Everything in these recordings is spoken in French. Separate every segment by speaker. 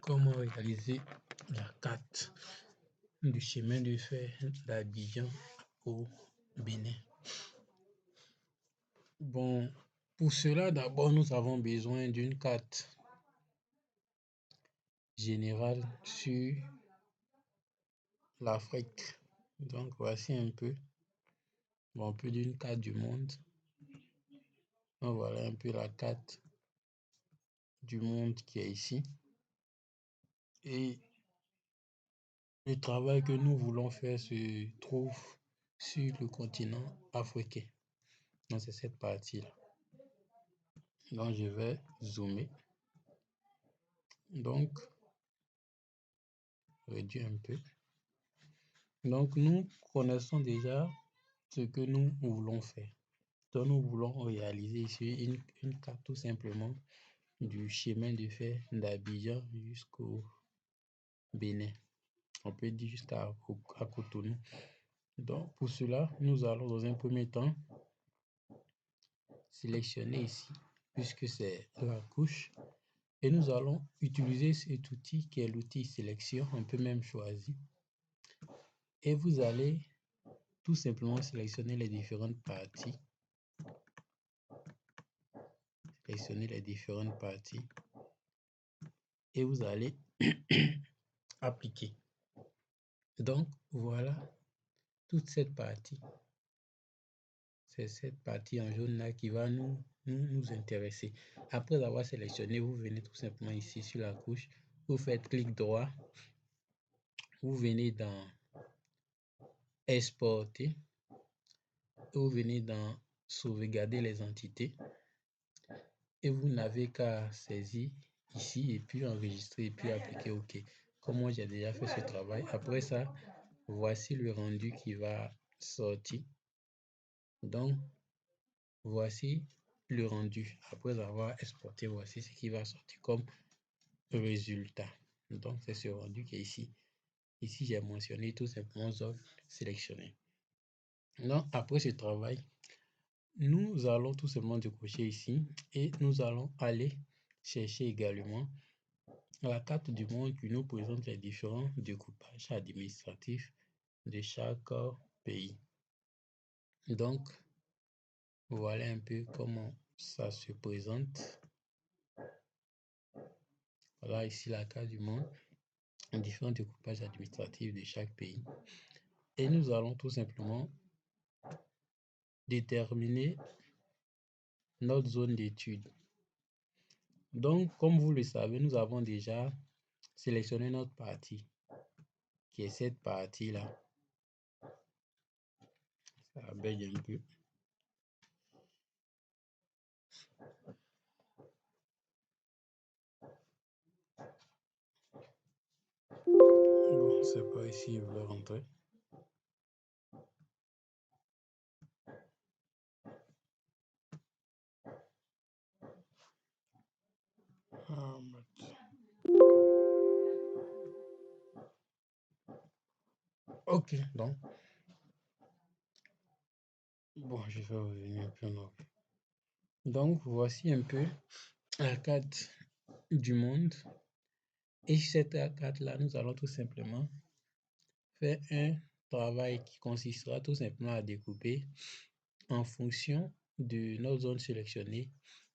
Speaker 1: comment réaliser la carte du chemin de fer d'Abidjan au Bénin. Bon, pour cela, d'abord, nous avons besoin d'une carte générale sur l'Afrique. Donc, voici un peu d'une carte du monde. Donc, voilà un peu la carte du monde qui est ici. Et le travail que nous voulons faire se trouve sur le continent africain. Donc, c'est cette partie-là. Donc, je vais zoomer. Donc, réduire un peu. Donc, nous connaissons déjà ce que nous voulons faire. Donc, nous voulons réaliser ici une carte tout simplement du chemin de fer d'Abidjan jusqu'au Bénin. On peut dire jusqu'à Cotonou. Donc, pour cela, nous allons dans un premier temps sélectionner ici, puisque c'est la couche. Et nous allons utiliser cet outil qui est l'outil sélection. On peut même choisir. Et vous allez tout simplement sélectionner les différentes parties. Et vous allez appliquer. Donc, voilà toute cette partie. C'est cette partie en jaune là qui va nous intéresser. Après avoir sélectionné, vous venez tout simplement ici sur la couche. Vous faites clic droit. Vous venez dans Exporter. Vous venez dans Sauvegarder les entités. Et vous n'avez qu'à saisir ici et puis enregistrer et puis appliquer OK. Comme moi j'ai déjà fait ce travail. Après ça, voici le rendu qui va sortir. Donc, voici le rendu. Après avoir exporté, voici ce qui va sortir comme résultat. Donc, c'est ce rendu qui est ici. Ici, j'ai mentionné tout simplement zone sélectionnée. Donc, après ce travail, nous allons tout simplement décocher ici et nous allons aller chercher également la carte du monde qui nous présente les différents découpages administratifs de chaque pays. Donc, voilà un peu comment ça se présente. Voilà ici la carte du monde, différents découpages administratifs de chaque pays. Et nous allons tout simplement déterminer notre zone d'étude. Donc, comme vous le savez, nous avons déjà sélectionné notre partie, qui est cette partie-là. Ça bug un peu. Bon, c'est pas ici, je vais rentrer. Ok, donc. Bon, je vais revenir un peu en haut. Donc, voici un peu la carte du monde. Et cette carte-là, nous allons tout simplement faire un travail qui consistera tout simplement à découper en fonction de nos zones sélectionnées,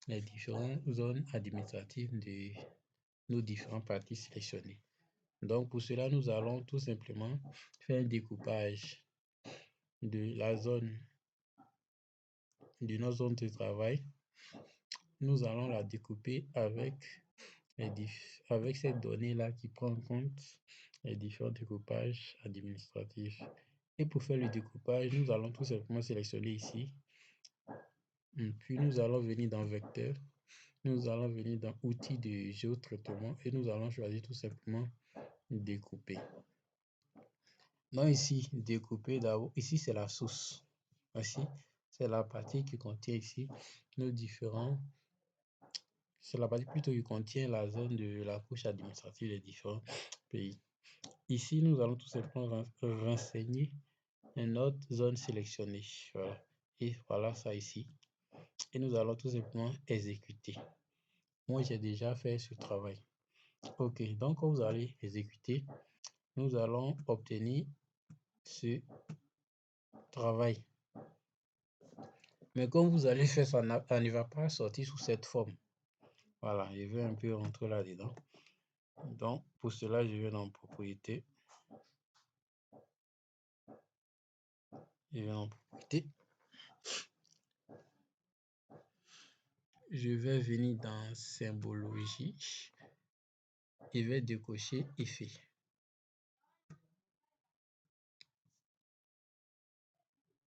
Speaker 1: les différentes zones administratives de nos différentes parties sélectionnées. Donc, pour cela, nous allons tout simplement faire un découpage de la zone, de nos zones de travail. Nous allons la découper avec cette donnée-là qui prend en compte les différents découpages administratifs. Et pour faire le découpage, nous allons tout simplement sélectionner ici. Puis nous allons venir dans Vecteur. Nous allons venir dans Outils de géotraitement et nous allons choisir tout simplement Découper. Donc ici, découper d'abord. Ici, c'est la source. Voici, c'est la partie qui contient ici nos différents. C'est la partie plutôt qui contient la zone de la couche administrative des différents pays. Ici, nous allons tout simplement renseigner notre zone sélectionnée. Voilà. Et voilà ça ici. Et nous allons tout simplement exécuter. Moi, j'ai déjà fait ce travail. Ok, donc quand vous allez exécuter, nous allons obtenir ce travail. Mais comme vous allez faire ça, ça ne va pas sortir sous cette forme. Voilà, je vais un peu rentrer là-dedans. Donc, pour cela, je vais dans propriété. Je vais dans propriété. Je vais venir dans symbologie. Je vais décocher effet.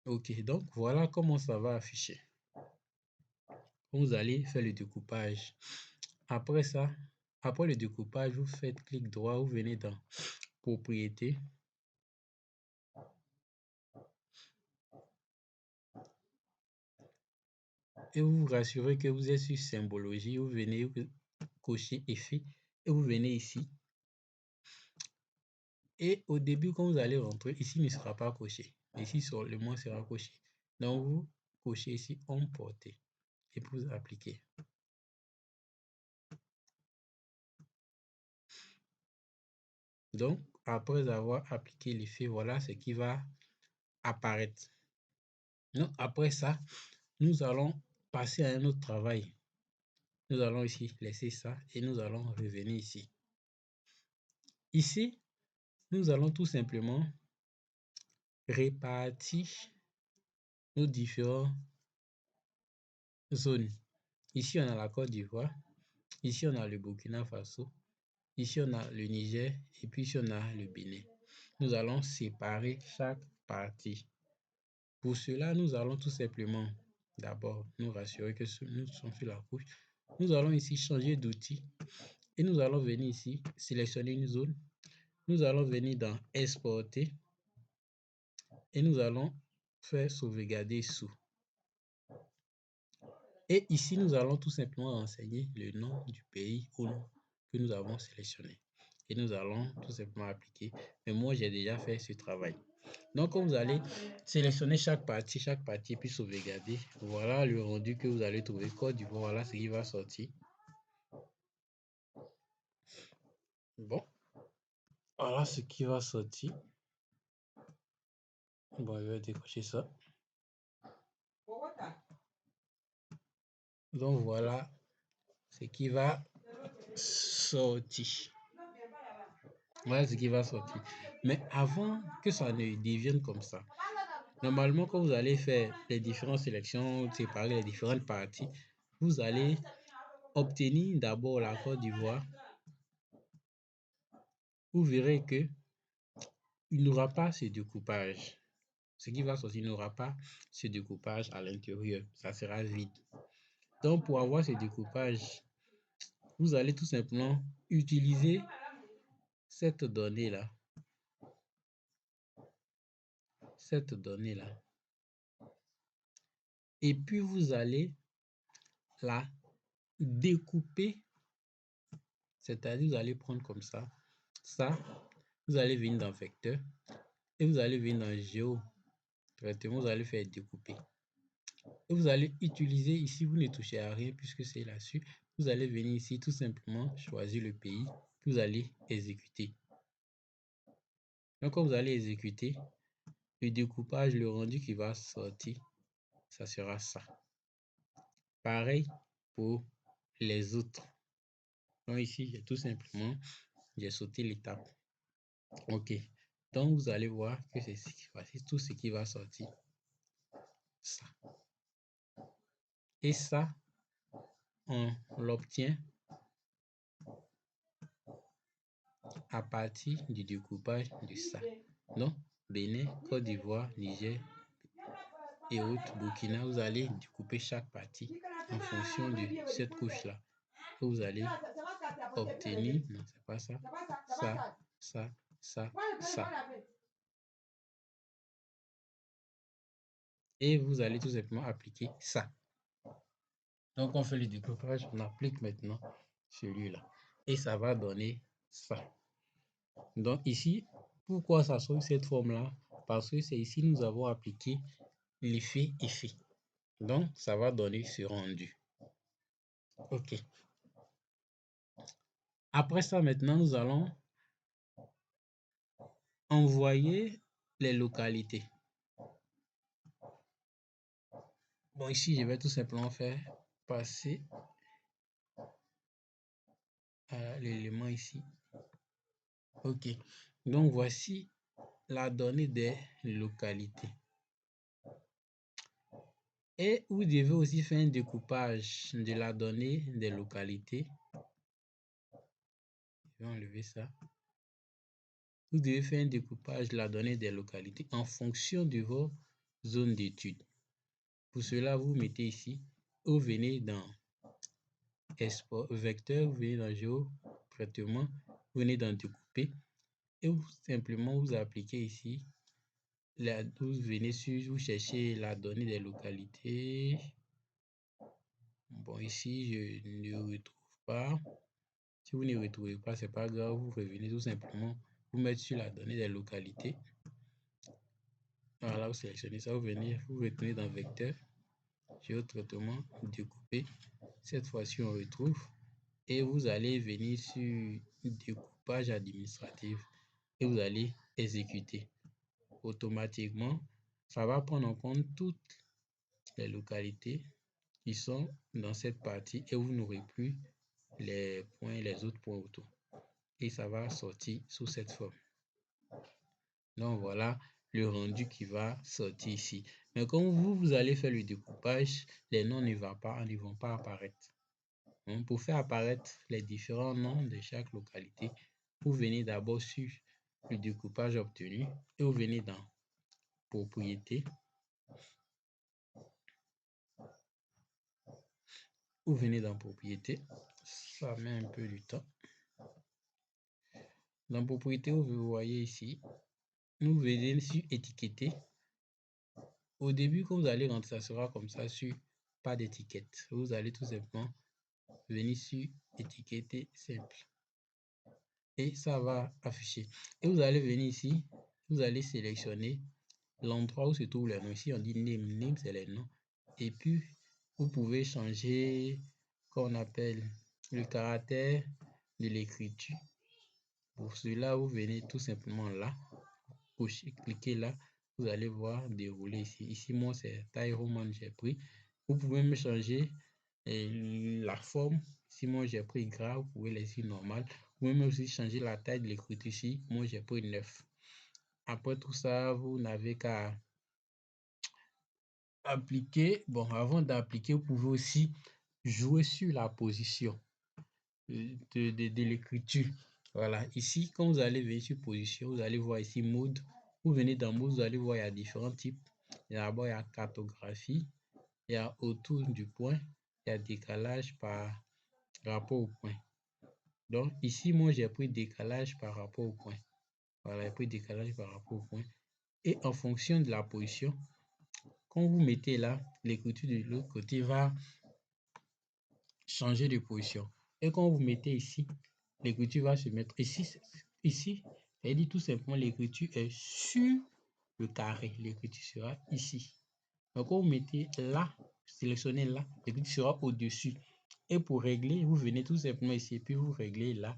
Speaker 1: Ok, donc voilà comment ça va afficher. Vous allez faire le découpage. Après ça, après le découpage, vous faites clic droit, vous venez dans propriété. Et vous vous rassurez que vous êtes sur symbologie. Vous venez cocher effet et vous venez ici. Et au début, quand vous allez rentrer, ici ne sera pas coché. Ici, sur le moins sera coché. Donc, vous cochez ici emporter et puis vous appliquez. Donc, après avoir appliqué l'effet, voilà ce qui va apparaître. Donc, après ça, nous allons passer à un autre travail. Nous allons ici laisser ça et nous allons revenir ici. Ici, nous allons tout simplement répartir nos différentes zones. Ici, on a la Côte d'Ivoire. Ici, on a le Burkina Faso. Ici, on a le Niger et puis ici, on a le Bénin. Nous allons séparer chaque partie. Pour cela, nous allons tout simplement d'abord nous rassurer que nous sommes sur la couche. Nous allons ici changer d'outil et nous allons venir ici sélectionner une zone. Nous allons venir dans exporter et nous allons faire sauvegarder sous. Et ici, nous allons tout simplement renseigner le nom du pays que nous avons sélectionné. Et nous allons tout simplement appliquer. Mais moi, j'ai déjà fait ce travail. Donc, quand vous allez sélectionner chaque partie, puis sauvegarder, voilà le rendu que vous allez trouver. Côte d'Ivoire, voilà ce qui va sortir. Bon, voilà ce qui va sortir. Bon, je vais décocher ça. Donc, voilà ce qui va sortir. Voilà ce qui va sortir. Mais avant que ça ne devienne comme ça, normalement, quand vous allez faire les différentes sélections, séparer les différentes parties, vous allez obtenir d'abord la Côte d'Ivoire. Vous verrez que il n'aura pas ce découpage. Ce qui va sortir n'aura pas ce découpage à l'intérieur. Ça sera vide. Donc, pour avoir ce découpage, vous allez tout simplement utiliser cette donnée-là. Cette donnée-là. Et puis, vous allez la découper. C'est-à-dire, vous allez prendre comme ça. Ça, vous allez venir dans vecteur. Et vous allez venir dans géo. Traitement, vous allez faire découper. Et vous allez utiliser ici, vous ne touchez à rien puisque c'est là-dessus. Vous allez venir ici, tout simplement choisir le pays. Vous allez exécuter. Donc, quand vous allez exécuter, le découpage, le rendu qui va sortir, ça sera ça. Pareil pour les autres. Donc, ici, j'ai tout simplement, j'ai sauté l'étape. OK. Donc, vous allez voir que c'est tout ce qui va sortir. Ça. Et ça, on l'obtient à partir du découpage de ça. Donc, Bénin, Côte d'Ivoire, Niger et autres, Burkina, vous allez découper chaque partie en fonction de cette couche-là. Vous allez obtenir, non, c'est pas ça, ça. Et vous allez tout simplement appliquer ça. Donc, on fait le découpage, on applique maintenant celui-là. Et ça va donner ça. Donc, ici, pourquoi ça sort cette forme-là? Parce que c'est ici nous avons appliqué l'effet effet. Donc, ça va donner ce rendu. OK. Après ça, maintenant, nous allons envoyer les localités. Bon, ici, je vais tout simplement faire passer l'élément ici. OK. Donc, voici la donnée des localités. Et vous devez aussi faire un découpage de la donnée des localités. Je vais enlever ça. Vous devez faire un découpage de la donnée des localités en fonction de vos zones d'études. Pour cela, vous mettez ici, vous venez dans Export, Vecteur, vous venez dans Géotraitement, vous venez dans Découper et vous simplement vous appliquez ici, vous venez sur, vous cherchez la donnée des localités. Bon, ici, je ne retrouve pas. Si vous ne retrouvez pas, c'est pas grave, vous revenez tout simplement, vous mettez sur la donnée des localités. Voilà, vous sélectionnez ça, vous venez, vous retournez dans Vecteur, Géotraitement, Découper. Cette fois-ci, on retrouve et vous allez venir sur Découpage administratif et vous allez exécuter. Automatiquement, ça va prendre en compte toutes les localités qui sont dans cette partie et vous n'aurez plus les points, les autres points autour. Et ça va sortir sous cette forme. Donc voilà le rendu qui va sortir ici. Mais quand vous allez faire le découpage, les noms ne vont pas apparaître. Donc, pour faire apparaître les différents noms de chaque localité, vous venez d'abord sur le découpage obtenu et vous venez dans Propriétés. Vous venez dans Propriétés. Ça met un peu du temps. Dans Propriétés, vous voyez ici, nous venez sur Étiqueter. Au début, quand vous allez rentrer, ça sera comme ça sur pas d'étiquette. Vous allez tout simplement venir sur Étiqueter simple. Et ça va afficher. Et vous allez venir ici, vous allez sélectionner l'endroit où se trouve les noms. Ici, on dit name. Name, c'est les noms. Et puis, vous pouvez changer, qu'on appelle le caractère de l'écriture. Pour cela, vous venez tout simplement là, cliquez là, vous allez voir dérouler ici. Ici, moi, c'est taille Roman, j'ai pris. Vous pouvez me changer la forme. Si moi, j'ai pris gras, vous pouvez laisser normal. Vous pouvez aussi changer la taille de l'écriture ici. Moi, j'ai pris 9. Après tout ça, vous n'avez qu'à appliquer. Bon, avant d'appliquer, vous pouvez aussi jouer sur la position de l'écriture. Voilà, ici, quand vous allez venir sur position, vous allez voir ici mode. Vous venez dans mode, vous allez voir, il y a différents types. D'abord, il y a cartographie, il y a autour du point, il y a décalage par rapport au point. Donc, ici, moi, j'ai pris décalage par rapport au point. Voilà, j'ai pris décalage par rapport au point. Et en fonction de la position, quand vous mettez là, l'écriture de l'autre côté va changer de position. Et quand vous mettez ici, l'écriture va se mettre ici. Ici, ça dit tout simplement l'écriture est sur le carré. L'écriture sera ici. Donc, quand vous mettez là, sélectionnez là, l'écriture sera au-dessus. Et pour régler, vous venez tout simplement ici et puis vous réglez là.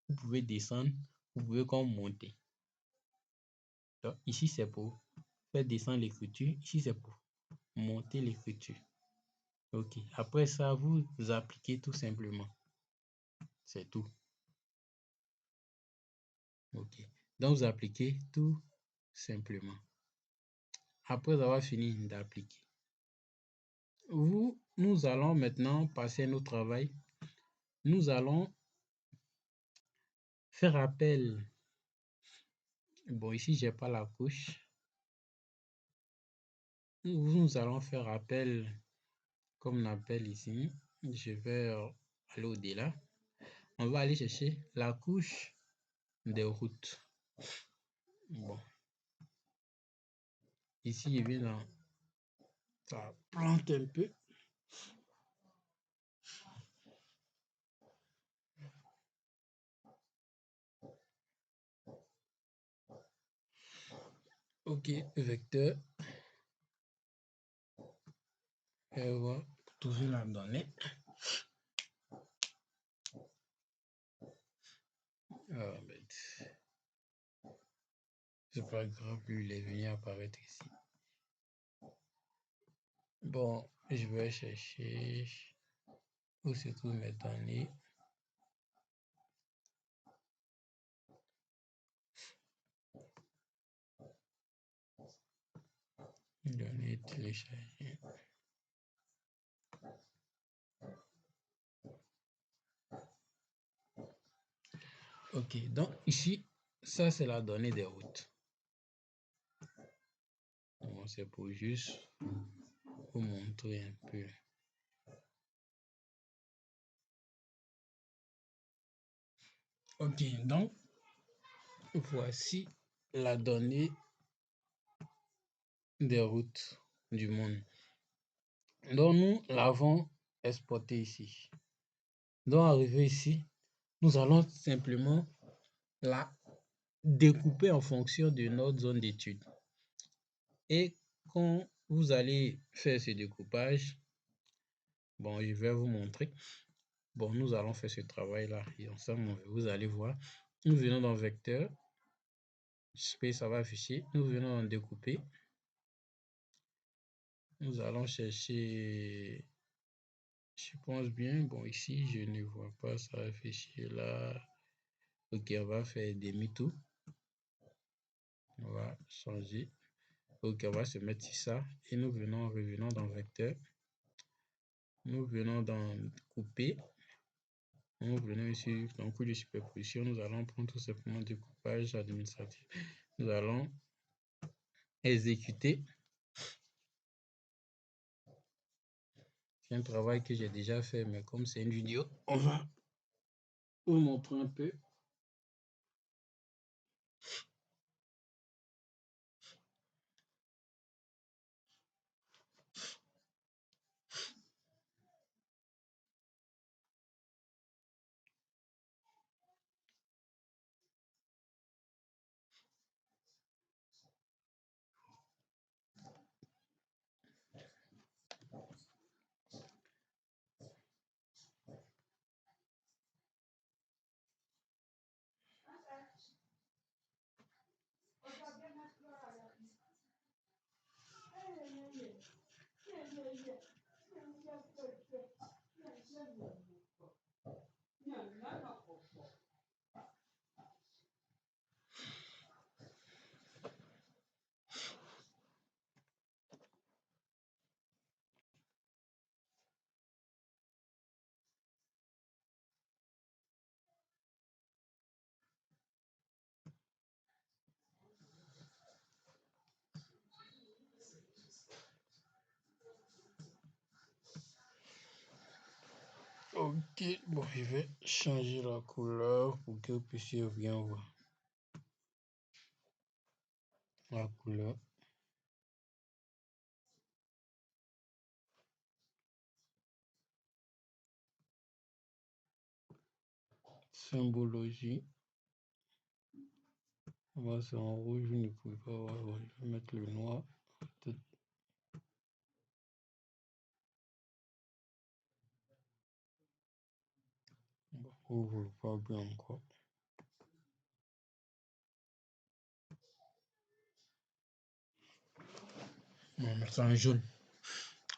Speaker 1: Vous pouvez descendre, vous pouvez comme monter. Donc, ici, c'est pour faire descendre l'écriture. Ici, c'est pour monter l'écriture. OK. Après ça, vous appliquez tout simplement. C'est tout. OK. Donc, vous appliquez tout simplement. Après avoir fini d'appliquer, nous allons maintenant passer à notre travail. Nous allons faire appel. Bon, ici, j'ai pas la couche. Nous allons faire appel, comme on appelle ici. Je vais aller au-delà. On va aller chercher la couche des routes. Bon. Ici, je vais dans... Ça plante un peu. OK, vecteur. Et on va trouver la donnée. C'est pas grave, lui, il est venu apparaître ici. Bon, je vais chercher où se trouvent mes données. Données téléchargées. Ok, donc ici, ça c'est la donnée des routes. Bon, c'est pour juste vous montrer un peu. Ok, donc voici la donnée des routes du monde. Donc nous l'avons exporté ici. Donc arrivé ici, nous allons simplement la découper en fonction de notre zone d'étude. Et quand vous allez faire ce découpage, bon, je vais vous montrer. Bon, nous allons faire ce travail-là et ensemble, vous allez voir. Nous venons dans vecteur. Space, ça va afficher. Nous venons en découper. Nous allons chercher, je pense bien. Bon, ici, je ne vois pas ça afficher là. Ok, on va faire demi-tour. On va changer. Ok, on va se mettre sur ça. Et nous revenons dans vecteur. Nous venons dans couper. Nous venons ici dans coup de superposition. Nous allons prendre tout simplement découpage administratif. Nous allons exécuter. C'est un travail que j'ai déjà fait, mais comme c'est une vidéo, on va vous montrer un peu. Ok, bon, je vais changer la couleur pour que vous puissiez bien voir la couleur. Symbologie. Moi, c'est en rouge, vous ne pouvez pas voir. Je vais mettre le noir. Bon, vous ne voyez pas bien encore. On va mettre ça en jaune.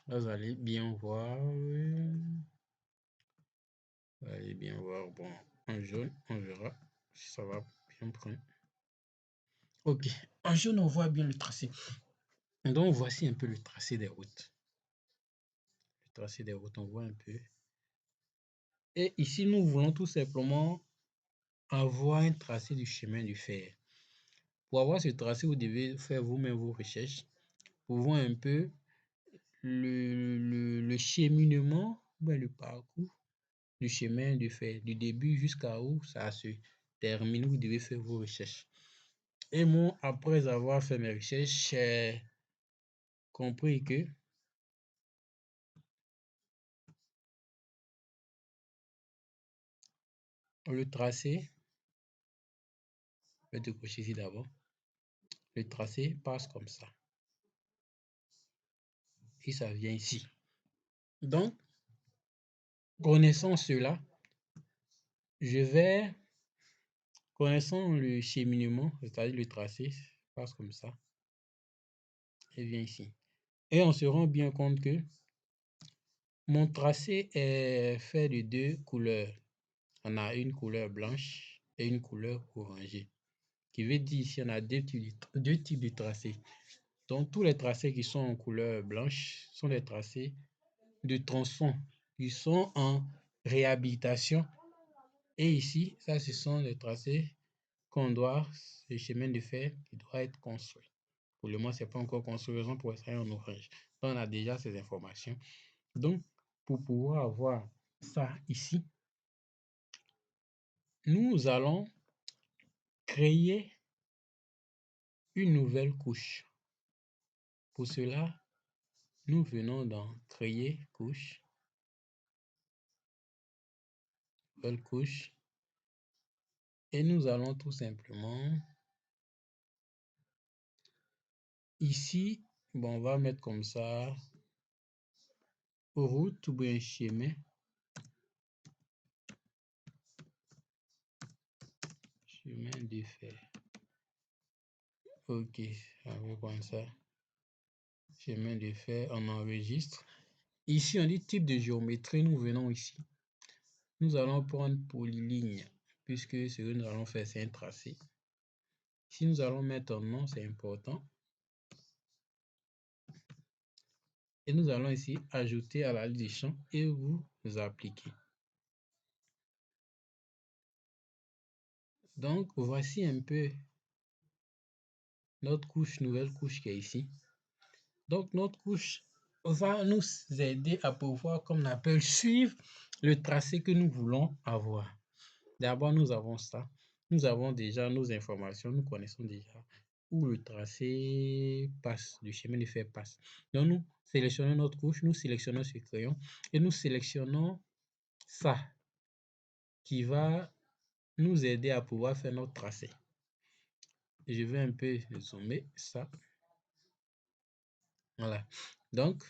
Speaker 1: Là, vous allez bien voir. Vous allez bien voir. Bon, en jaune, on verra si ça va bien prendre. Ok, en jaune, on voit bien le tracé. Donc, voici un peu le tracé des routes. Le tracé des routes, on voit un peu. Et ici, nous voulons tout simplement avoir un tracé du chemin du fer. Pour avoir ce tracé, vous devez faire vous-même vos recherches pour voir un peu le cheminement, le parcours du chemin du fer, du début jusqu'à où ça se termine. Vous devez faire vos recherches. Et moi, après avoir fait mes recherches, j'ai compris que le tracé, je vais décocher ici d'abord, le tracé passe comme ça. Et ça vient ici. Donc, connaissant cela, connaissant le cheminement, c'est-à-dire le tracé, passe comme ça et vient ici. Et on se rend bien compte que mon tracé est fait de deux couleurs. On a une couleur blanche et une couleur orangée. Qui veut dire ici, on a deux types de tracés. Donc, tous les tracés qui sont en couleur blanche sont des tracés de tronçons qui sont en réhabilitation. Et ici, ça, ce sont les tracés qu'on doit, le chemin de fer qui doit être construit. Pour le moment, ce n'est pas encore construit, raison pour ça en orange. Donc, on a déjà ces informations. Donc, pour pouvoir avoir ça ici, nous allons créer une nouvelle couche. Pour cela, nous venons dans créer couche, nouvelle couche, et nous allons tout simplement ici, bon, on va mettre comme ça route ou bien chemin de fer. Ok, on va prendre ça. Chemin de fer, on enregistre. Ici, on dit type de géométrie. Nous venons ici. Nous allons prendre polyligne, puisque ce que nous allons faire, c'est un tracé. Si nous allons mettre un nom, c'est important. Et nous allons ici ajouter à la liste des champs et vous appliquez. Donc, voici un peu notre couche, nouvelle couche qui est ici. Donc, notre couche va nous aider à pouvoir, comme on appelle, suivre le tracé que nous voulons avoir. D'abord, nous avons ça. Nous avons déjà nos informations. Nous connaissons déjà où le tracé passe, le chemin de fer passe. Donc, nous sélectionnons notre couche, nous sélectionnons ce crayon et nous sélectionnons ça qui va nous aider à pouvoir faire notre tracé. Je vais un peu zoomer ça. Voilà. Donc,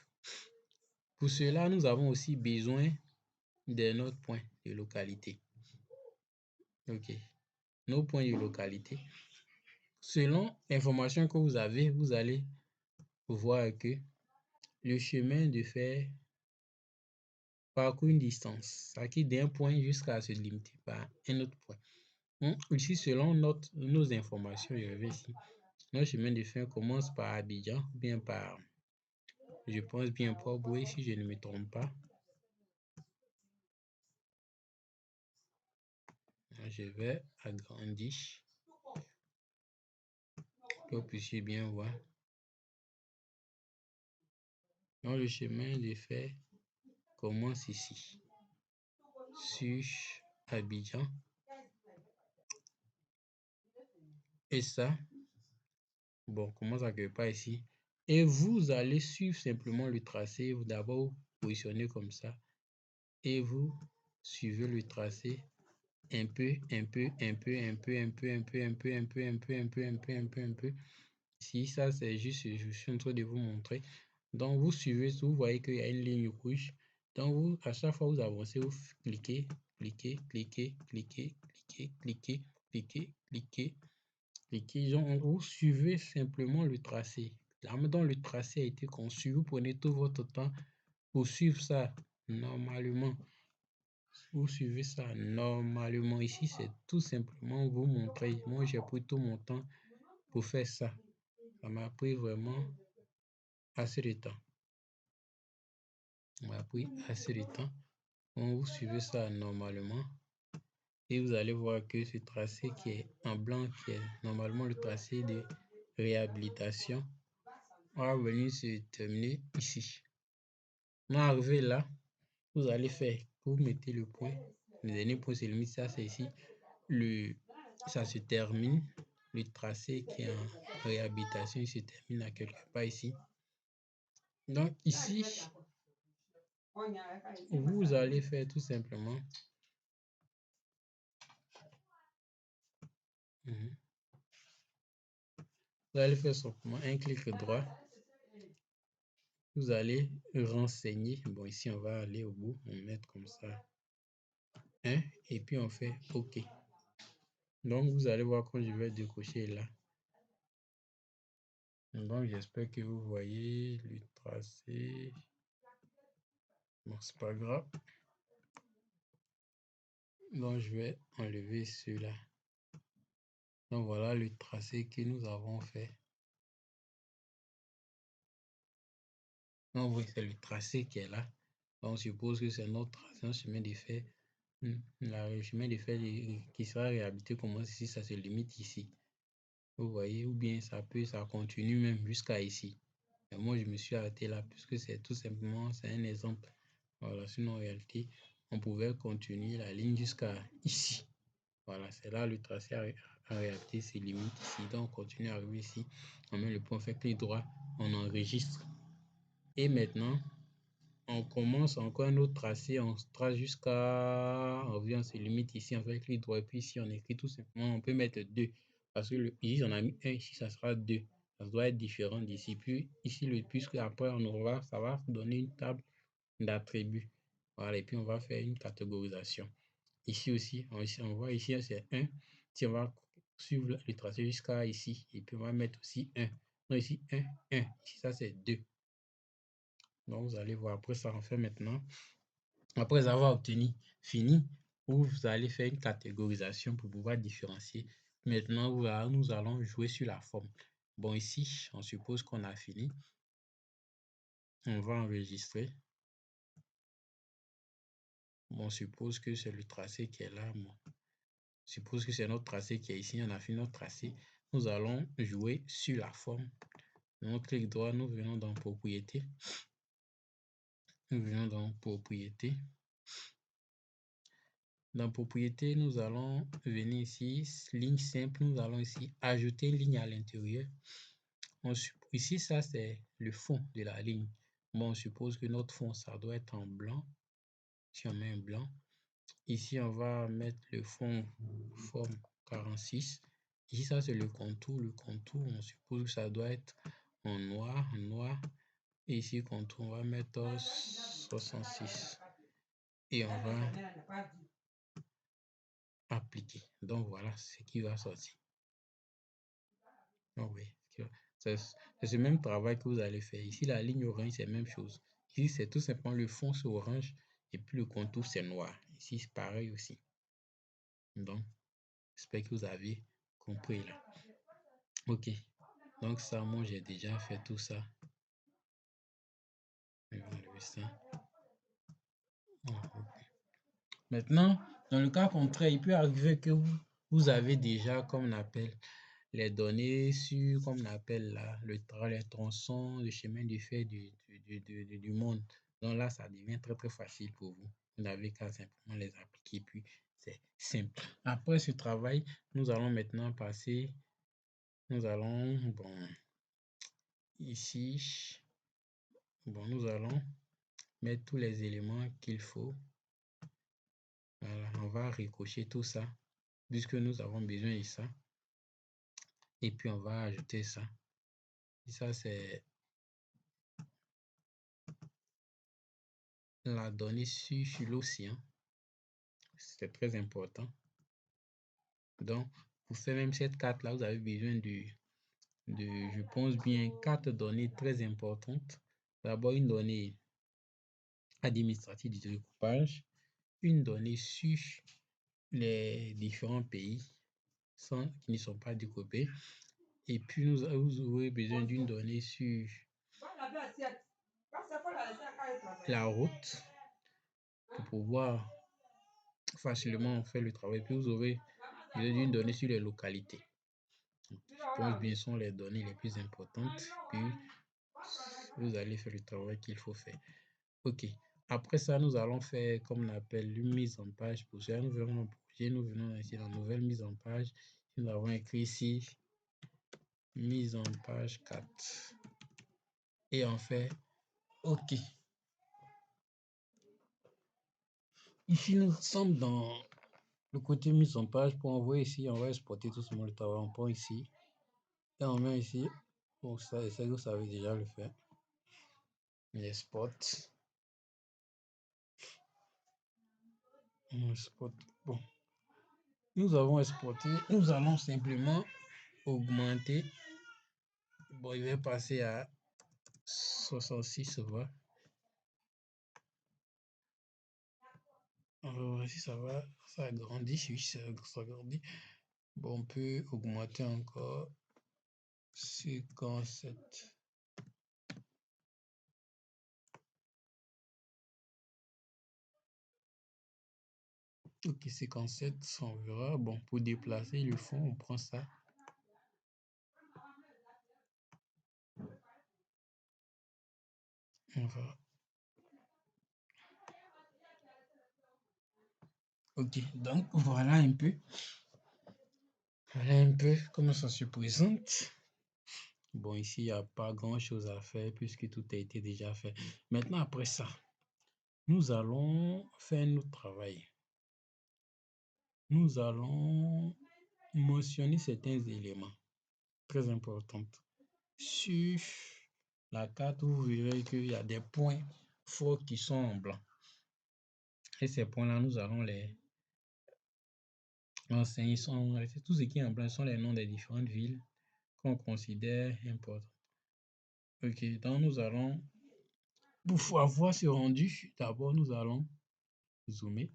Speaker 1: pour cela, nous avons aussi besoin de notre point de localité. Ok. Nos points de localité. Selon l'information que vous avez, vous allez voir que le chemin de fer parcourt une distance, ça qui d'un point jusqu'à se limiter par un autre point. Ici, selon nos informations, je vais ici. Notre chemin de fer commence par Abidjan, bien par, je pense bien Port-Boué, si je ne me trompe pas. Je vais agrandir que vous puissiez bien voir. Donc, le chemin de fer commence ici, sur Abidjan. Et ça, bon, commence à quelque part ici. Et vous allez suivre simplement le tracé. Vous d'abord vous positionnez comme ça. Et vous suivez le tracé un peu. Si ça, c'est juste, je suis en train de vous montrer. Donc, vous suivez, vous voyez qu'il y a une ligne rouge. Donc, vous, à chaque fois que vous avancez, vous cliquez. Donc, vous suivez simplement le tracé. Là, dont le tracé a été conçu, vous prenez tout votre temps pour suivre ça normalement. Vous suivez ça normalement. Ici, c'est tout simplement vous montrer. Moi, j'ai pris tout mon temps pour faire ça. Ça m'a pris vraiment assez de temps. Ça m'a pris assez de temps. Donc, vous suivez ça normalement. Et vous allez voir que ce tracé qui est en blanc, qui est normalement le tracé de réhabilitation, va venir se terminer ici. Quand arrivé là, vous allez faire, vous mettez le point. Le dernier point, c'est limite, ça c'est ici. Ça se termine. Le tracé qui est en réhabilitation, il se termine à quelque part ici. Donc ici, vous allez faire tout simplement. Vous allez faire simplement un clic droit. Vous allez renseigner. Bon, ici, on va aller au bout. On va mettre comme ça. Et puis, on fait OK. Donc, vous allez voir quand je vais décocher là. Donc, j'espère que vous voyez le tracé. Bon, c'est pas grave. Donc, je vais enlever celui-là. Donc, voilà le tracé que nous avons fait. Donc, oui, c'est le tracé qui est là. Donc, on suppose que c'est notre tracé, un chemin de fer. Le chemin de fer qui sera réhabilité commence ici, ça se limite ici. Vous voyez, ou bien ça continue même jusqu'à ici. Mais moi, je me suis arrêté là, puisque c'est tout simplement, c'est un exemple. Voilà, sinon, en réalité, on pouvait continuer la ligne jusqu'à ici. Voilà, c'est là le tracé en réalité, c'est limite ici. Donc, on continue à arriver ici. On met le point, on fait clic droit, on enregistre. Et maintenant, on commence encore un autre tracé, on trace jusqu'à, on revient, c'est limite ici, on fait clic droit, et puis ici, on écrit tout simplement, on peut mettre 2. Parce que ici, on a mis 1, ici, ça sera 2. Ça doit être différent d'ici. Puis ici, puisque après, ça va donner une table d'attributs. Voilà, et puis on va faire une catégorisation. Ici aussi, on voit ici, c'est 1. Si on va suivre le tracé jusqu'à ici, et puis on va mettre aussi 1. Donc ici, 1, 1. Ici, ça, c'est 2. Donc, vous allez voir, après ça, on fait maintenant. Après avoir obtenu fini, vous allez faire une catégorisation pour pouvoir différencier. Maintenant, nous allons jouer sur la forme. Bon, ici, on suppose qu'on a fini. On va enregistrer. Bon, on suppose que c'est le tracé qui est là. Bon. Suppose que c'est notre tracé qui est ici. On a fini notre tracé. Nous allons jouer sur la forme. Donc, clic droit, nous venons dans Propriété. Nous venons dans Propriété. Dans Propriété, nous allons venir ici, ligne simple, nous allons ici ajouter une ligne à l'intérieur. Ici, ça c'est le fond de la ligne. Bon, on suppose que notre fond, ça doit être en blanc. Si on met un blanc, ici on va mettre le fond forme 46. Ici, ça c'est le contour. Le contour, on suppose que ça doit être en noir, Et ici, contour, on va mettre 66. Et on va appliquer. Donc voilà ce qui va sortir. Donc oui, c'est ce même travail que vous allez faire. Ici, la ligne orange, c'est la même chose. Ici, c'est tout simplement le fond, c'est orange. Et puis le contour, c'est noir. Ici, c'est pareil aussi. Donc, j'espère que vous avez compris là. Ok. Donc ça, moi, j'ai déjà fait tout ça. Je vais enlever ça. Maintenant, dans le cas contraire, il peut arriver que vous avez déjà, comme on appelle, les données sur, comme on appelle là, les tronçons, le chemin de fer du monde. Donc là, ça devient très très facile pour vous. Vous n'avez qu'à simplement les appliquer, puis c'est simple. Après ce travail, nous allons maintenant passer, nous allons, bon, ici, bon, nous allons mettre tous les éléments qu'il faut. Voilà, on va recocher tout ça, puisque nous avons besoin de ça. Et puis, on va ajouter ça. Et ça, c'est la donnée sur l'océan. C'est très important. Donc, pour faire même cette carte-là, vous avez besoin je pense bien, 4 données très importantes. D'abord, une donnée administrative du découpage, une donnée sur les différents pays qui ne sont pas découpés. Et puis, vous aurez besoin d'une donnée sur la route pour pouvoir facilement faire le travail. Puis, vous aurez besoin d'une donnée sur les localités. Je pense bien sont les données les plus importantes. Puis, vous allez faire le travail qu'il faut faire. Ok. Après ça, nous allons faire, comme on appelle, une mise en page. Pour cela, nous venons dans projet, nous venons ici dans nouvelle mise en page. Nous avons écrit ici mise en page 4. Et on fait OK. Ici, nous sommes dans le côté mise en page. Pour envoyer ici, on va exporter tout ce monde le travail. On prend ici et on met ici. Bon, ça, vous savez déjà le faire. On exporte. Bon, nous avons exporté. Nous allons simplement augmenter Bon, il va passer à 66, voilà. Si ça va, ça agrandit, oui, ça agrandit. Bon, on peut augmenter encore 57. Ok, 57, on verra. Bon, pour déplacer le fond, on prend ça. On va. Ok, donc voilà un peu. Voilà un peu comment ça se présente. Bon, ici, il n'y a pas grand-chose à faire puisque tout a été déjà fait. Maintenant, après ça, nous allons faire notre travail. Nous allons mentionner certains éléments très importants. Sur la carte, vous verrez qu'il y a des points forts qui sont en blanc. Et ces points-là, nous allons les enseigner. Tout ce qui est en blanc sont les noms des différentes villes qu'on considère importantes. Ok, donc nous allons, pour avoir ce rendu, d'abord nous allons zoomer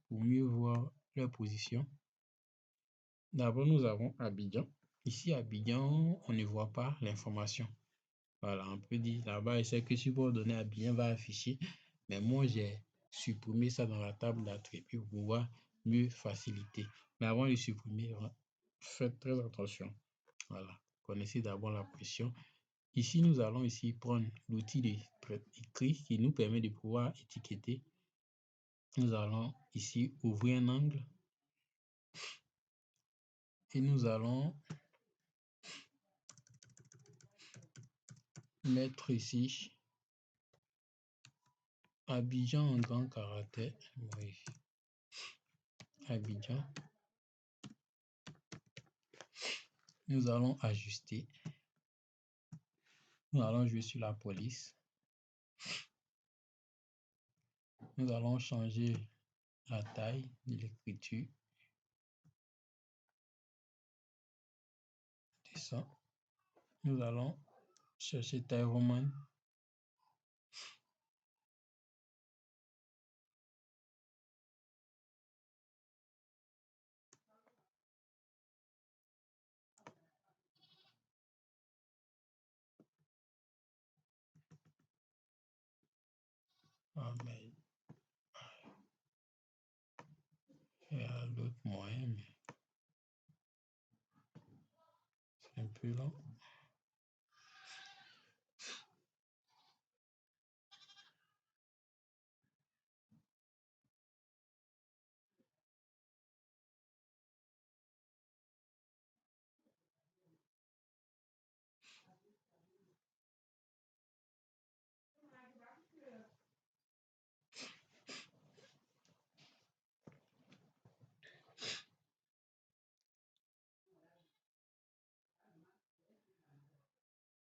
Speaker 1: pour mieux voir leur position. D'abord, nous avons Abidjan. Ici, Abidjan, on ne voit pas l'information. Voilà, on peut dire là-bas, c'est que subordonné Abidjan va afficher. Mais moi, j'ai supprimé ça dans la table d'attributs pour pouvoir mieux faciliter. Mais avant de supprimer, faites très attention. Voilà, connaissez d'abord la position. Ici, nous allons ici prendre l'outil d'écrit qui nous permet de pouvoir étiqueter. Nous allons ici ouvrir un angle et nous allons mettre ici Abidjan en grand caractère. Oui. Abidjan. Nous allons ajuster. Nous allons jouer sur la police. Nous allons changer la taille de l'écriture. Descend. Nous allons chercher taille romane. Ah, mais il y a d'autres moyens, mais c'est un peu long.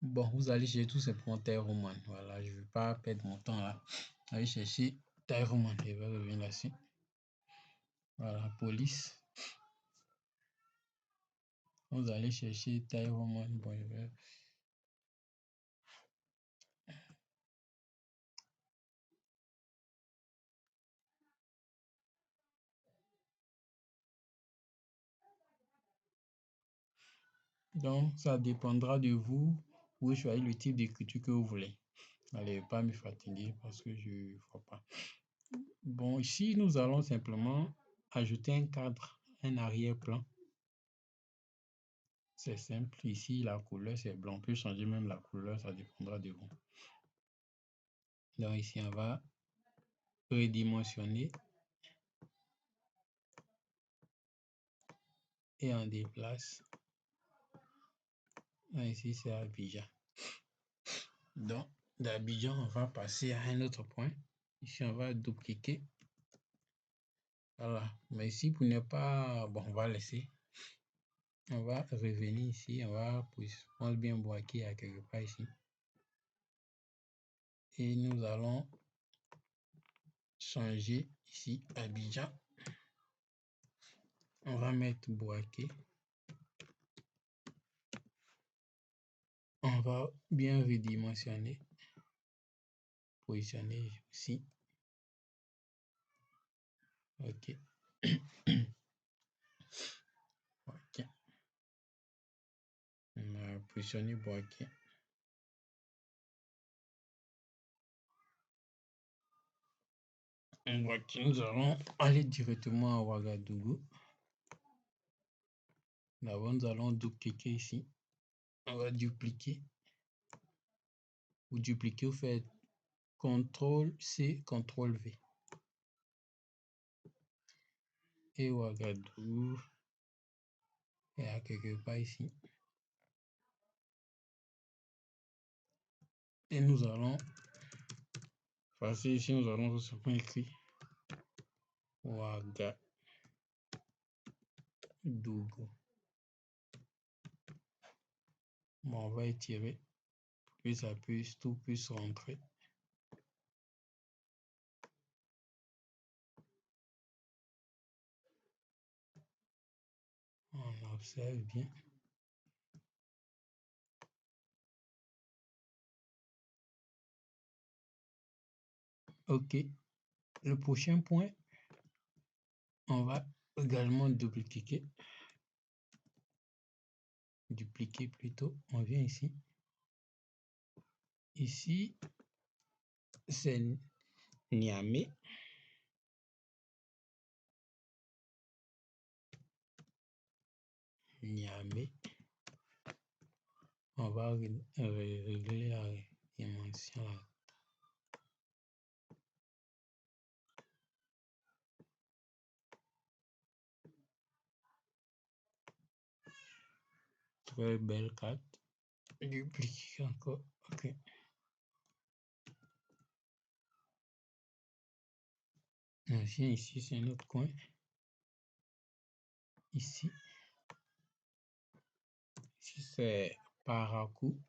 Speaker 1: Bon, vous allez chercher tout simplement taille romane. Voilà, je ne veux pas perdre mon temps là. Allez chercher taille romane. Je vais revenir là-dessus. Voilà, police. Vous allez chercher taille romane. Bon, je vais... Donc, ça dépendra de vous. Vous choisissez le type d'écriture que vous voulez. N'allez pas me fatiguer parce que je ne vois pas. Bon, ici, nous allons simplement ajouter un cadre, un arrière-plan. C'est simple. Ici, la couleur, c'est blanc. On peut changer même la couleur, ça dépendra de vous. Donc, ici, on va redimensionner et on déplace. Donc, ici, c'est Abidjan. Donc, d'Abidjan, on va passer à un autre point. Ici, on va dupliquer. Voilà. Mais ici, pour ne pas... Bon, on va laisser. On va revenir ici. On va prendre bien braquer à quelque part ici. Et nous allons changer ici Abidjan. On va mettre Boaké. On va bien redimensionner, positionner ici. Ok. Ok. On a positionné OK. On voit que nous allons aller directement à Ouagadougou. D'abord, nous allons double-cliquer ici. On va dupliquer. Vous dupliquez, vous faites CTRL-C, CTRL-V. Et Ouagadougou est à quelque part ici. Et nous allons passer ici, nous allons tout simplement écrire Ouagadougou. Bon, on va étirer pour que ça puisse, tout puisse rentrer. On observe bien. Ok. Le prochain point, on va également dupliquer plutôt. On vient ici. Ici, c'est Niamey. On va régler la dimension. Très belle carte. Dupliquer encore. Ok. On vient ici, c'est un autre coin. Ici. Ici, c'est Parakou.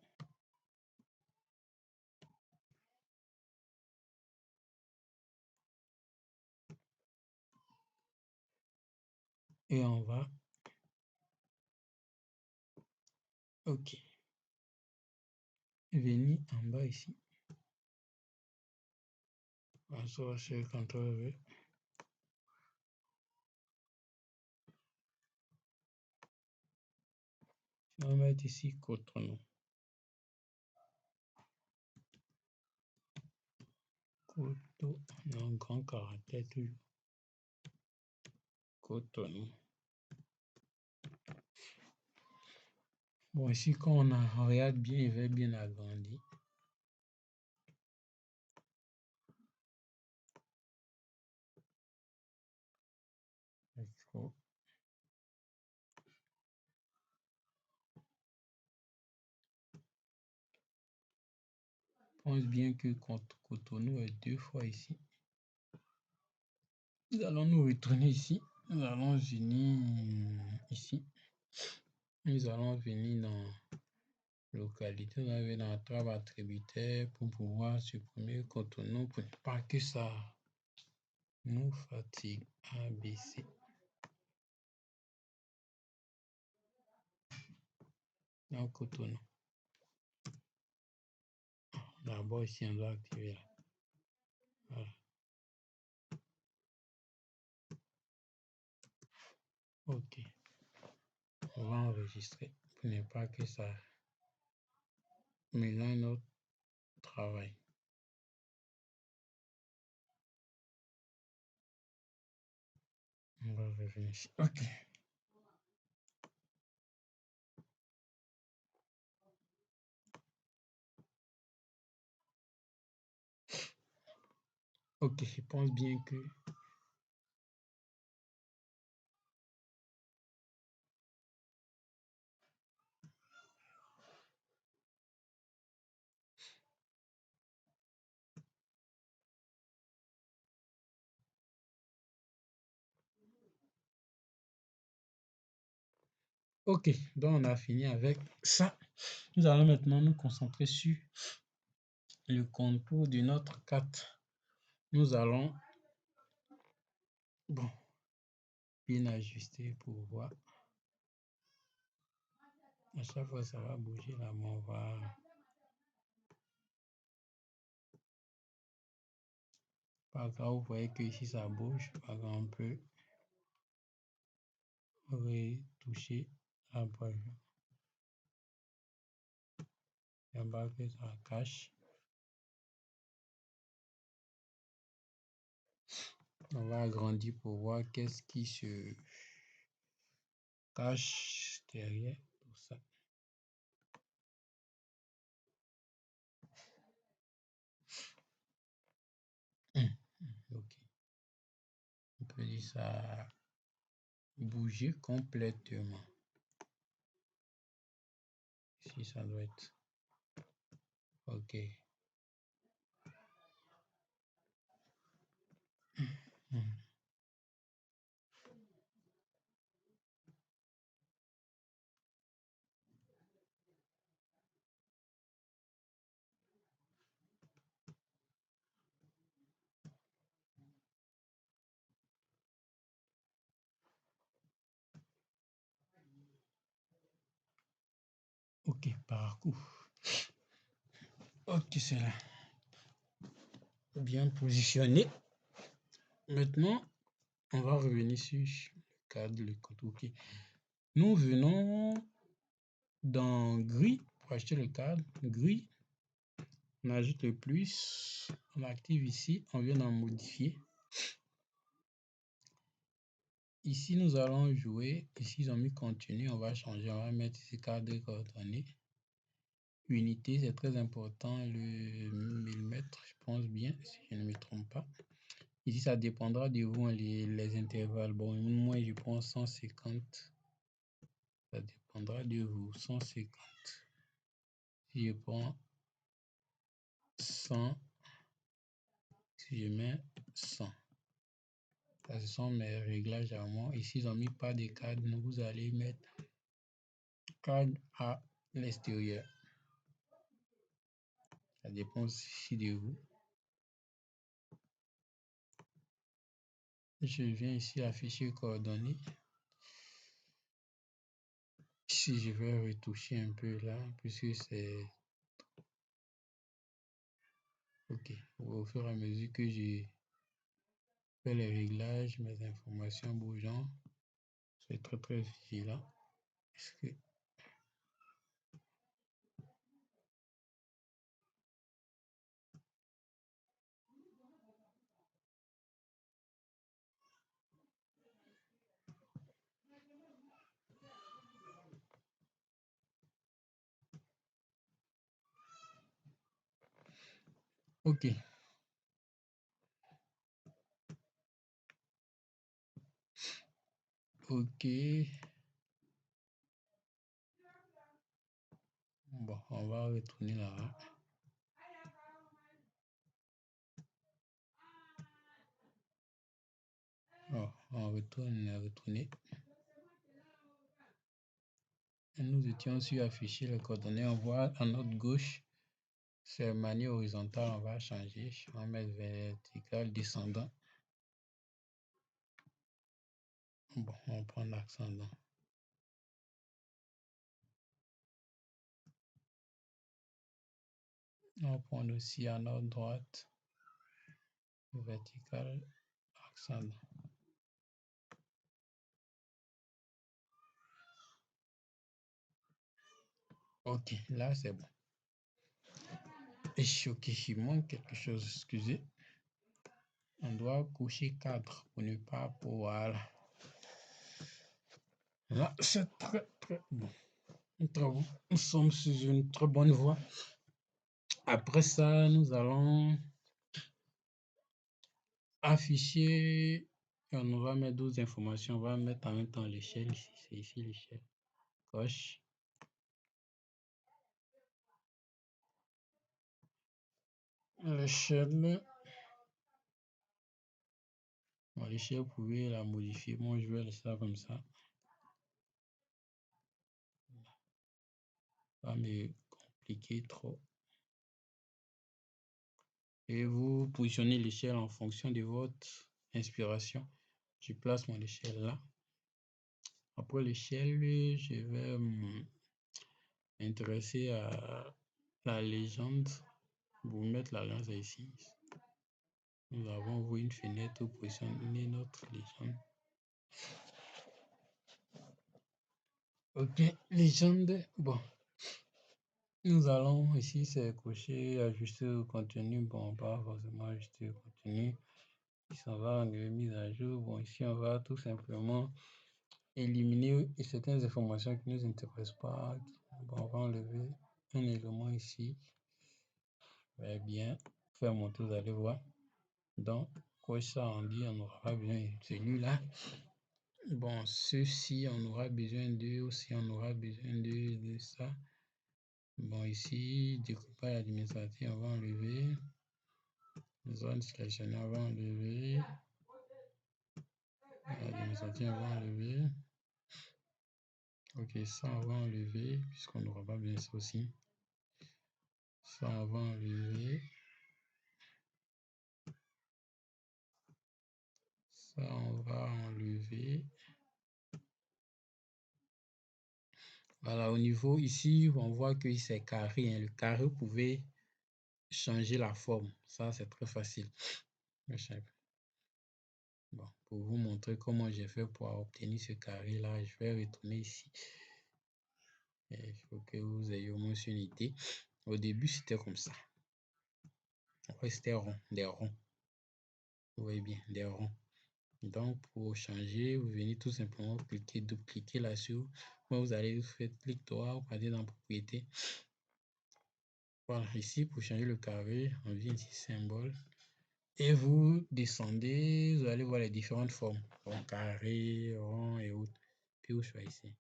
Speaker 1: Et on va. Ok. Venir en bas ici. On va sur CTRL-V. On va mettre ici Cotonou. Non, grand caractère toujours. Cotonou. Bon, ici, quand on regarde bien, il va bien agrandi. D'accord. Pense bien que Cotonou est 2 fois ici. Nous allons nous retourner ici. Nous allons venir ici. Nous allons venir dans localité. Nous allons venir dans la trame attributaire pour pouvoir supprimer Cotonou pour ne pas que ça nous fatigue. ABC. Donc Cotonou. D'abord ici, on doit activer là. Voilà. Ok. On va enregistrer pour ne pas que ça mélange notre travail. On va revenir ici. Ok. Ok, je pense bien que ok, donc on a fini avec ça. Nous allons maintenant nous concentrer sur le contour de notre carte. Nous allons bien ajuster pour voir. À chaque fois, ça va bouger là, mais on va... Par exemple, vous voyez que ici ça bouge. Par exemple, on peut retoucher la page. On va que ça cache. On va agrandir pour voir qu'est-ce qui se cache derrière tout ça. Ok. On peut dire ça a bougé complètement. Ici, ça doit être... Ok. Ok, parcours. Ok, c'est là. Bien positionné. Maintenant, on va revenir sur le cadre, le code. Ok. Nous venons dans gris pour acheter le cadre. Gris. On ajoute le plus. On active ici. On vient d'en modifier. Ici, nous allons jouer. Ici, ils ont mis contenu. On va changer. On va mettre ici cadre coordonnées. Unité, c'est très important. Le millimètre, je pense bien, si je ne me trompe pas. Ici, ça dépendra de vous, les intervalles. Bon, moi, je prends 150. Ça dépendra de vous. 150. Si je prends 100, si je mets 100. Ça, ce sont mes réglages à moi. Ici, ils ont mis pas de cadre. Vous allez mettre cadre à l'extérieur. Ça dépend aussi de vous. Je viens ici afficher coordonnées. Ici, je vais retoucher un peu là, puisque c'est... Ok. Au fur et à mesure que je fais les réglages, mes informations bougeant, c'est très vigilant. Est-ce que... Ok. Ok. Bon, on va retourner là. Oh, on retourner. Nous étions sur afficher les coordonnées. On voit à notre gauche, c'est manière horizontale. On va changer. On va mettre vertical, descendant. Bon, on prend l'ascendant. On prend aussi à notre droite, vertical, ascendant. Ok, là c'est bon. Et ok, il manque quelque chose, excusez. On doit coucher 4 pour ne pas pouvoir. Là, c'est très bon. Nous sommes sur une très bonne voie. Après ça, nous allons afficher. On va mettre 12 informations. On va mettre en même temps l'échelle. C'est ici l'échelle. Coche. L'échelle. Bon, l'échelle, vous pouvez la modifier. Moi, je vais laisser ça comme ça. Pas me compliquer trop. Et vous positionnez l'échelle en fonction de votre inspiration. Je place mon échelle là. Après l'échelle, je vais intéressé à la légende, vous mettre l'alliance ici. Nous avons ouvert une fenêtre pour positionner notre légende. Ok, légende, bon. Nous allons ici, c'est cocher, ajuster le contenu. Bon, pas forcément ajuster le contenu. Ici, on va enlever mise à jour. Bon, ici, on va tout simplement éliminer certaines informations qui ne nous intéressent pas. Bon, on va enlever un élément ici. Eh bien, faire monter, vous allez voir. Donc, quoi ça, on dit, on aura besoin de celui-là. Bon, ceci, on aura besoin de, aussi, on aura besoin de ça. Bon, ici, découpage administratif, on va enlever. Zone sélectionnée, on va enlever. Administratif, on va enlever. Ok, ça, on va enlever, puisqu'on n'aura pas besoin de ça aussi. Ça, on va enlever. Ça, on va enlever. Voilà, au niveau ici, on voit que c'est carré. Hein. Le carré, vous pouvez changer la forme. Ça, c'est très facile. Bon, pour vous montrer comment j'ai fait pour obtenir ce carré-là, je vais retourner ici. Il faut que vous ayez au moins une idée. Au début, c'était comme ça. Après, c'était rond, des ronds. Vous voyez bien, des ronds. Donc, pour changer, vous venez tout simplement cliquer, double-cliquer là-dessus. Vous allez faire clic droit, vous allez dans propriété. Voilà, ici, pour changer le carré, on vient ici, symbole. Et vous descendez, vous allez voir les différentes formes. Bon, carré, rond et autres. Puis vous choisissez.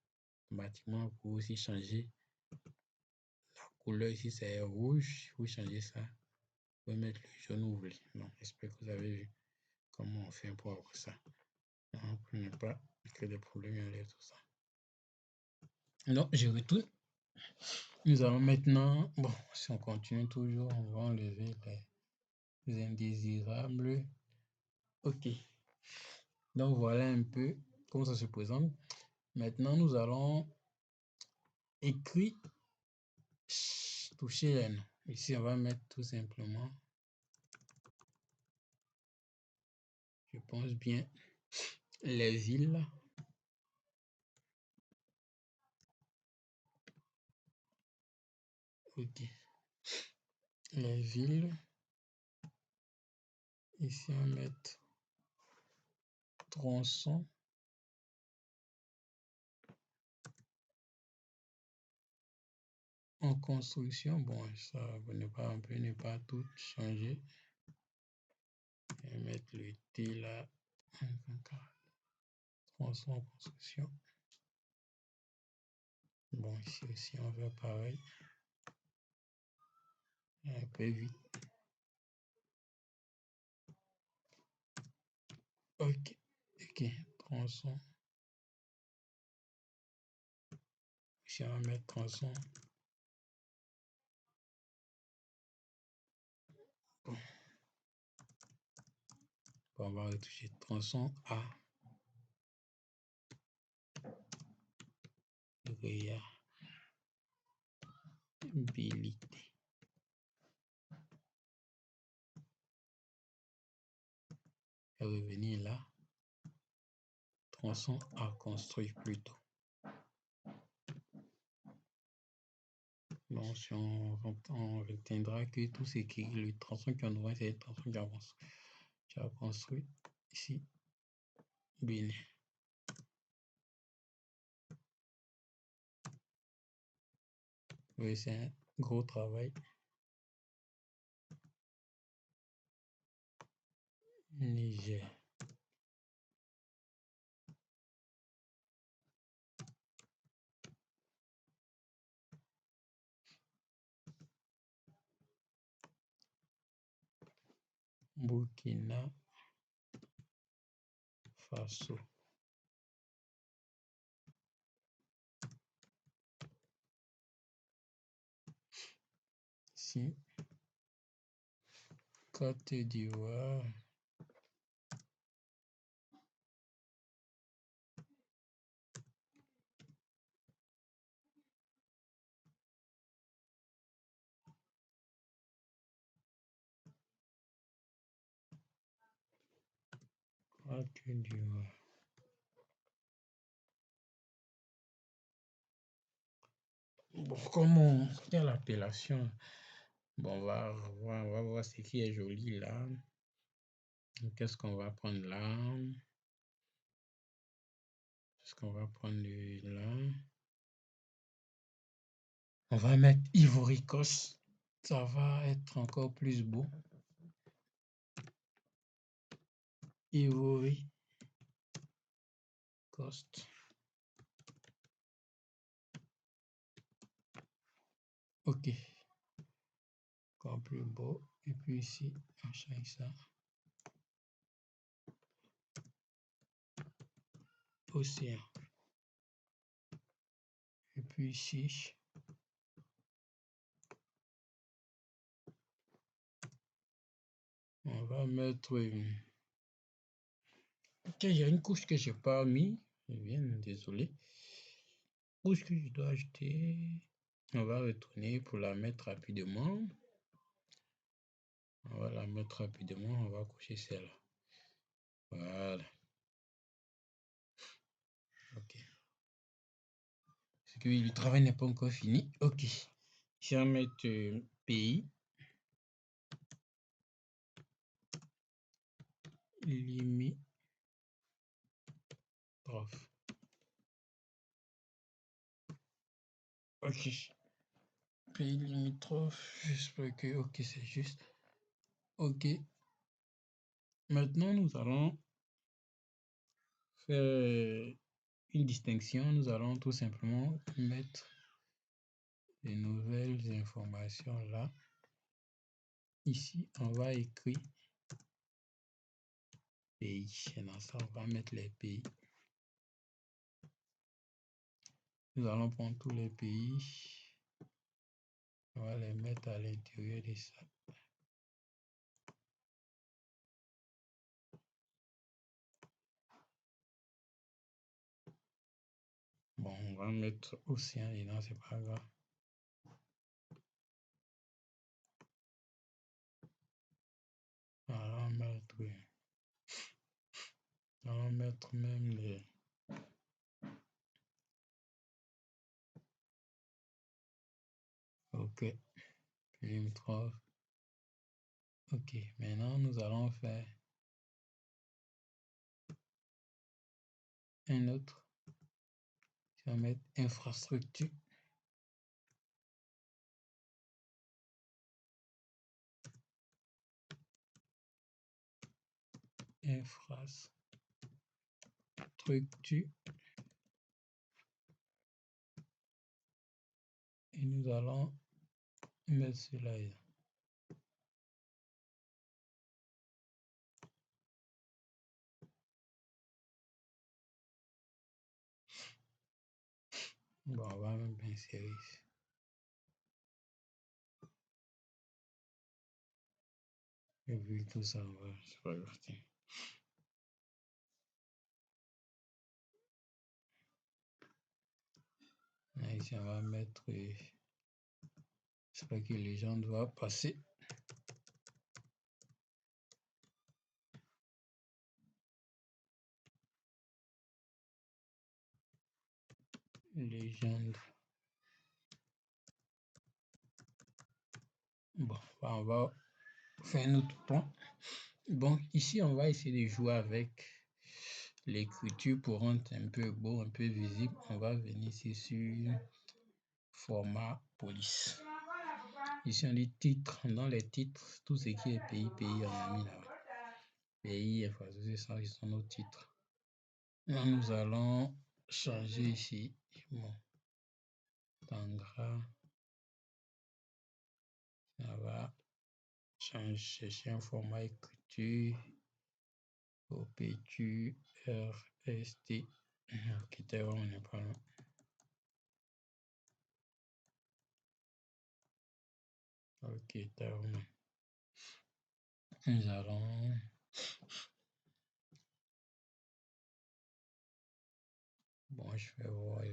Speaker 1: Bâtiment, vous pouvez aussi changer la couleur. Ici, c'est rouge. Vous changez ça. Vous pouvez mettre le jaune ou vous voulez. Donc, j'espère que vous avez vu comment on fait pour avoir ça. Donc, pour ne pas créer des problèmes, on enlève tout ça. Donc, je retourne. Nous allons maintenant, bon, si on continue toujours, on va enlever les indésirables. Ok. Donc, voilà un peu comment ça se présente. Maintenant, nous allons écrire, toucher les noms. Ici, on va mettre tout simplement, je pense bien, les villes. Ok. Les villes. Ici, on va mettre tronçon. En construction, bon, ça, on peut ne pas tout changer. Et mettre le T là. Tronçon en construction. Bon, ici aussi, on va pareil. Un peu vite. Ok. Ok. Tronçon. Ici, on va mettre tronçon. Bon. Bon, on va retoucher tronçon A. Réhabilité. Et revenir là. Tronçon à construire plutôt. Donc, si on retiendra que tout ce qui est le tronçon qu'on voit, c'est le tronçon qui avance. Tu as construit ici. Bien. Oui, c'est un gros travail. Niger. Burkina Faso. Ici. Côte d'Ivoire. Côte d'Ivoire. Bon, comment quelle appellation? Bon, on va voir ce qui est joli là. Qu'est-ce qu'on va prendre là? Qu'est-ce qu'on va prendre là? On va mettre Ivory Coast. Ça va être encore plus beau. Ivory Coast. Ok. Encore plus beau. Et puis ici, on change ça. Océan. Et puis ici, on va mettre... Ok, il y a une couche que j'ai pas mis. Bien, désolé. Couche que je dois ajouter. On va retourner pour la mettre rapidement. On va la mettre rapidement. On va coucher celle-là. Voilà. Ok. Parce que le travail n'est pas encore fini. Ok. Je vais mettre pays. Limitrophe. Ok. Pays limitrophe. J'espère que ok, c'est juste. Ok. Maintenant, nous allons faire une distinction. Nous allons tout simplement mettre les nouvelles informations là. Ici, on va écrire pays. Et dans ça, on va mettre les pays. Nous allons prendre tous les pays. On va les mettre à l'intérieur de ça. Bon, on va mettre océan dedans, c'est pas grave. On va mettre même les... Ok, limitrophe. Ok, maintenant nous allons faire un autre. Je vais mettre infrastructure. Infrastructure. Et nous allons mettre cela là. Bon, on va même insérer ici. Et puis tout ça, c'est pas grave. Ici, on va mettre... J'espère que les gens doivent passer. Légende. Bon, on va faire un autre point. Bon, ici, on va essayer de jouer avec l'écriture pour rendre un peu beau, un peu visible. On va venir ici sur format police. Ici, on dit titre. Dans les titres, tout ce qui est pays, on a mis là. Pays, infrastructure, ça, ils sont nos titres. Là, nous allons changer ici. Bon. Tangra. Ça va changer, chercher un format écriture. OPQ, RST. Ok, on n'est pas là. Ok, nous allons... Bon, je vais voir,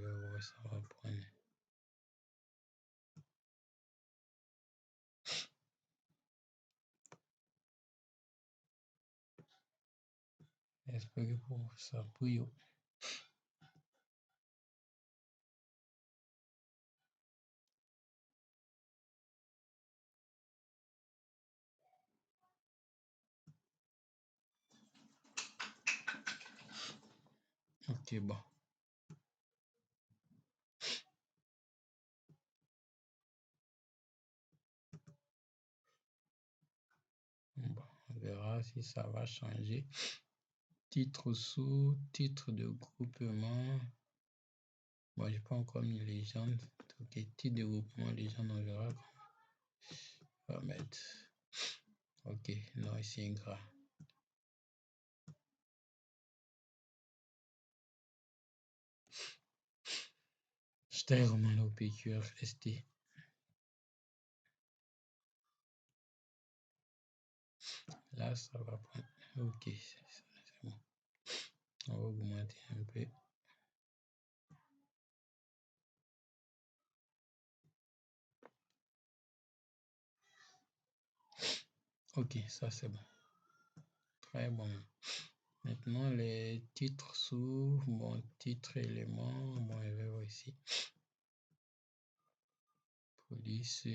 Speaker 1: ça va prendre. J'espère pour ça brille. Ok, bon. Bon, on verra si ça va changer. Titre sous, titre de groupement. Bon, j'ai pas encore mis légende. Ok, titre de groupement, légende, on verra. On va mettre. Ok, non, ici ingrat. Style Romano PQR ST. Là, ça va prendre. Ok, c'est bon. On va augmenter un peu. Ok, ça c'est bon. Très bon. Maintenant, les titres sous, bon, titre élément, bon, je vais voir ici. Police.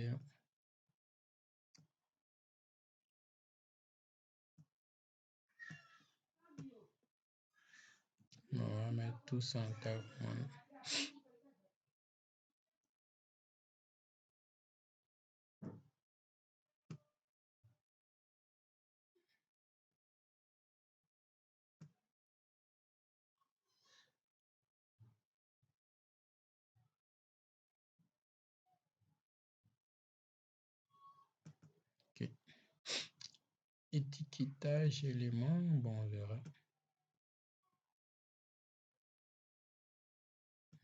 Speaker 1: On va mettre tout ça en termes. Ok. Étiquetage élément, bon, on verra.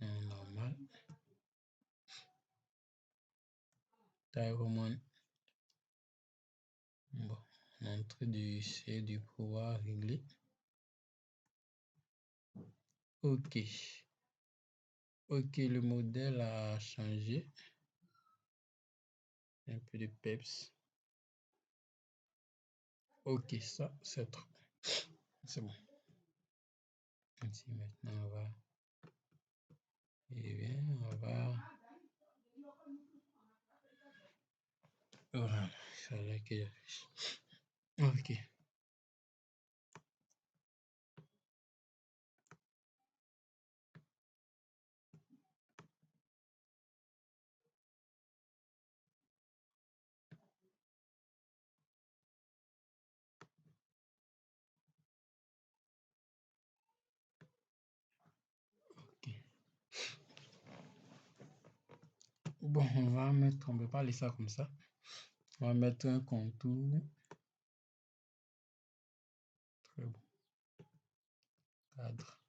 Speaker 1: Non, normal. Taille romane. Bon, entrée du C du pouvoir réglé. Ok. Ok, le modèle a changé. Un peu de peps. Ok, ça, c'est trop. C'est bon. Ici, maintenant, on va. Et bien, on va. Voilà, il fallait que je. Ok. Ok. Bon, on va mettre, on ne peut pas laisser ça comme ça. On va mettre un contour. Très bon. Cadre.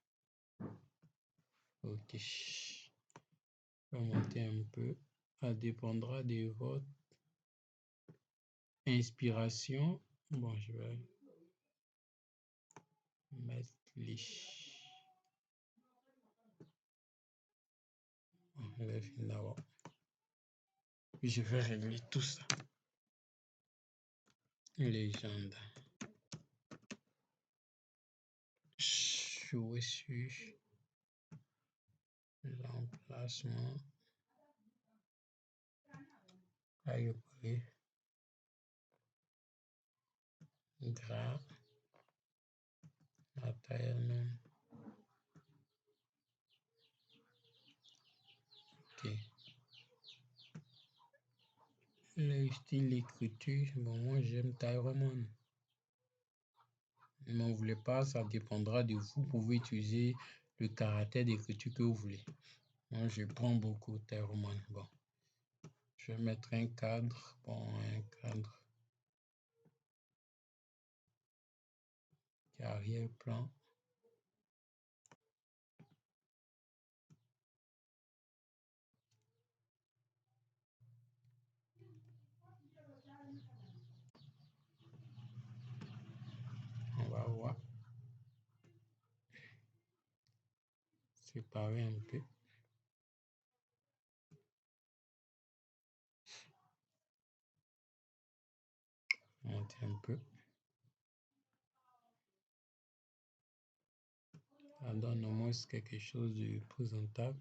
Speaker 1: Ok. On va monter un peu. Ça dépendra de votre inspiration. Bon, je vais mettre les. Bon, je vais finir d'abord. Puis je vais régler tout ça. Légende. Jouer sur l'emplacement. Taille collée. Gras. La taille elle-même. Ok. Le style d'écriture, bon, moi j'aime taille romane. Ne m'en voulez pas, ça dépendra de vous. Vous pouvez utiliser le caractère d'écriture que vous voulez. Moi, je prends beaucoup taille romane. Bon, je vais mettre un cadre. Bon, un cadre. Arrière-plan. On va voir. Séparer un peu. Monter un peu. Ça donne au moins quelque chose de présentable.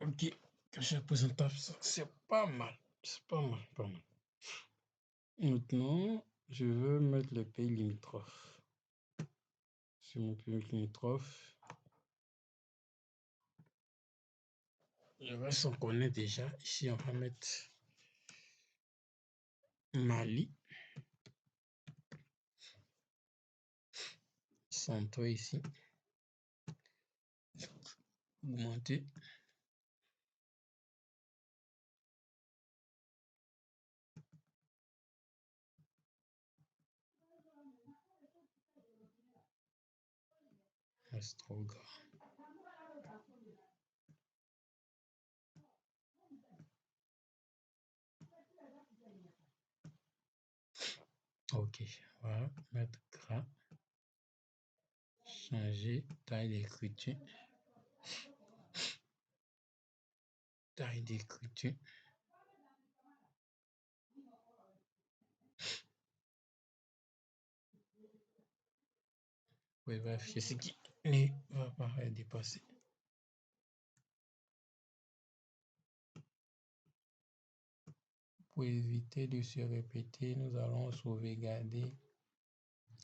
Speaker 1: Ok, cachet présentable, c'est pas mal. C'est pas mal, pas mal. Maintenant, je veux mettre les pays limitrophes. Sur mon pays limitrophe, le reste on connaît déjà. Ici, on va mettre Mali. Centre ici. Augmenter. Astroga. Ok, voilà, mettre gras. Changer taille d'écriture. Taille d'écriture. Vous pouvez vérifier ce qui ne va pas dépasser. Pour éviter de se répéter, nous allons sauvegarder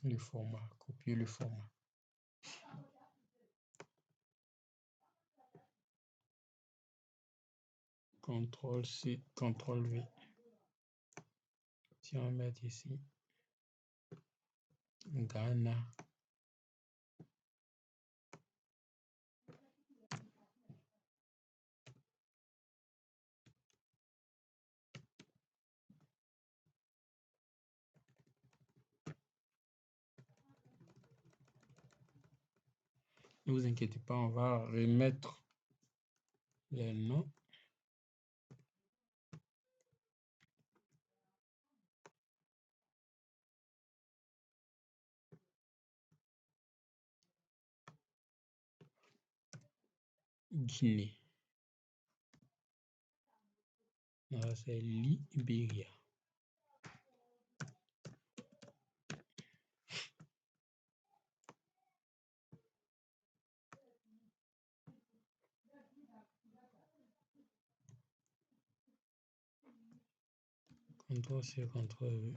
Speaker 1: le format, copier le format. CTRL-C, CTRL-V. Si on met ici, Ghana. Ne vous inquiétez pas, on va remettre les noms. Guinée. Là, c'est Libéria. CTRL-C, CTRL-V.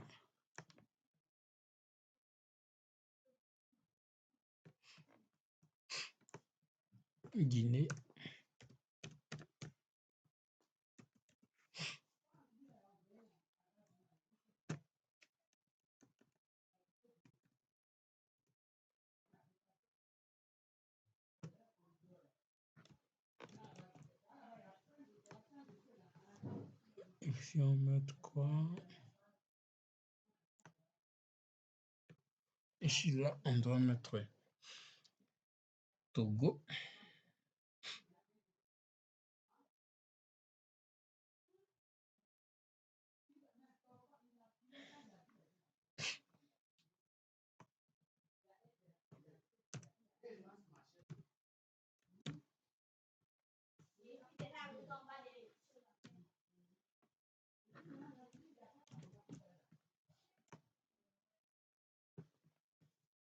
Speaker 1: Guinée. Ici, on met quoi? Ici, là, on doit mettre Togo.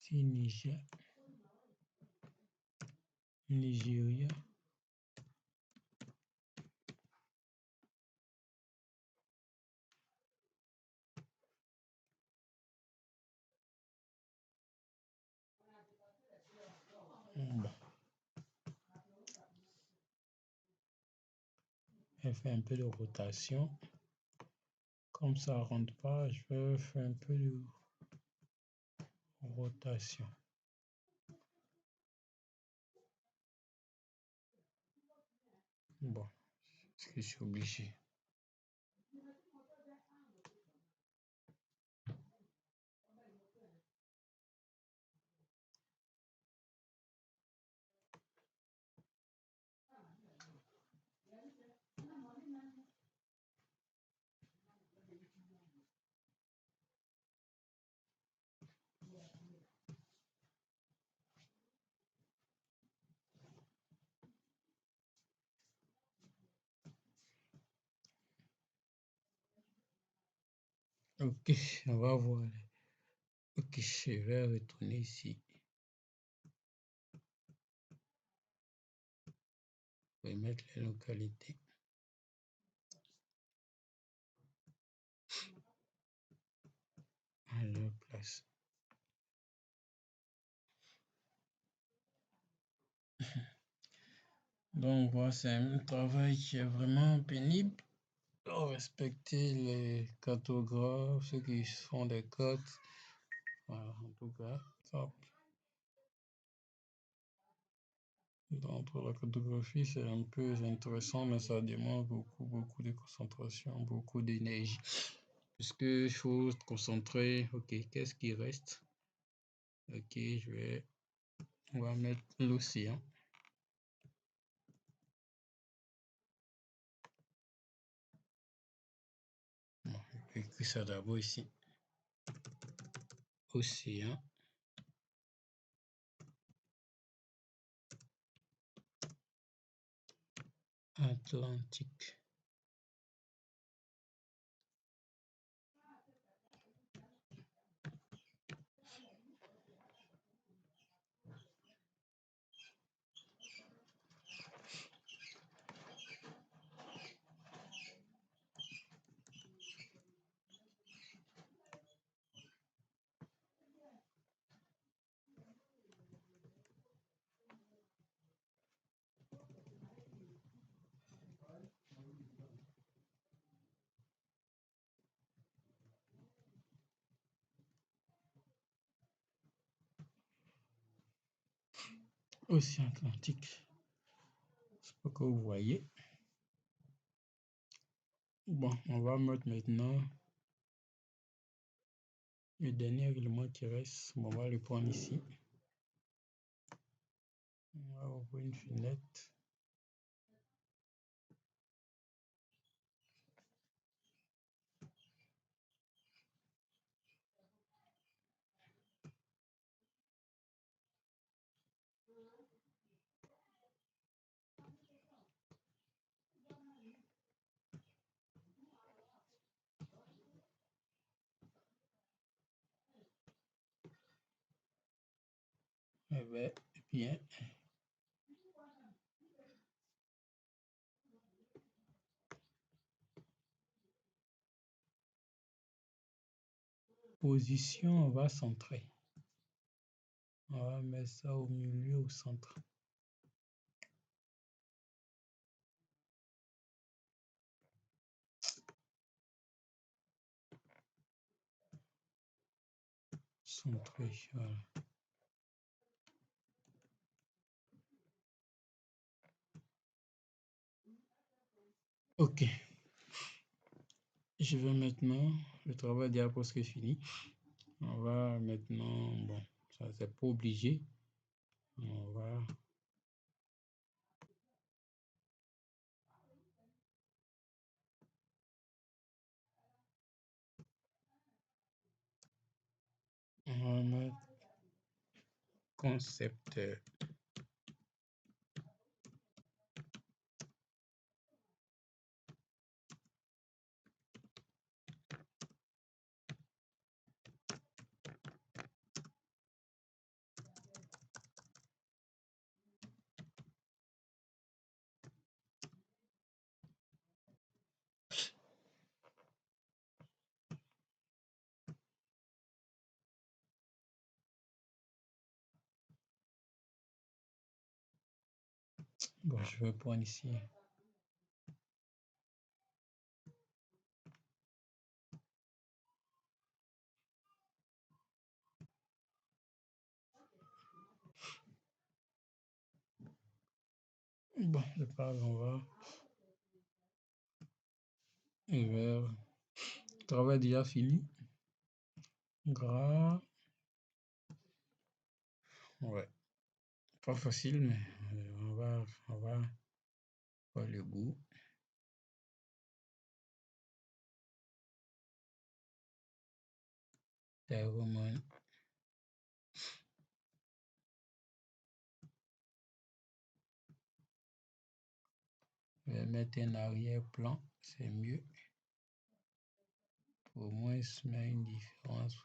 Speaker 1: Ici, Niger. Nigeria. Bon. Elle fait un peu de rotation. Comme ça ne rentre pas, je vais faire un peu de rotation. Bon, est-ce que je suis obligé? Ok, on va voir. Ok, je vais retourner ici. Je vais mettre les localités. À leur place. Donc, voilà, c'est un travail qui est vraiment pénible. Respecter les cartographes, ceux qui font des cartes. Voilà, en tout cas, ça. Donc, pour la cartographie, c'est un peu intéressant, mais ça demande beaucoup de concentration, beaucoup d'énergie. Puisque il faut se concentrer. Ok, qu'est-ce qui reste? Ok, on va mettre l'océan. Bon, je vais écrire ça d'abord ici. Océan. Atlantique. Océan Atlantique. Je sais pas que vous voyez. Bon, on va mettre maintenant le dernier élément qui reste. Bon, on va le prendre ici. On va ouvrir une fenêtre. Eh bien. Position, on va centrer. On va mettre ça au milieu, au centre. Centré, voilà. Ok. Je vais maintenant, le travail est déjà presque fini. On va maintenant, bon, ça c'est pas obligé. On va mettre concept. Bon, je vais prendre ici. Bon, c'est pas grave, on va vers. Le travail est déjà fini. Gras. Ouais. Pas facile, mais on va faire le bout. C'est vraiment. Je vais mettre un arrière-plan, c'est mieux au moins mettre une différence.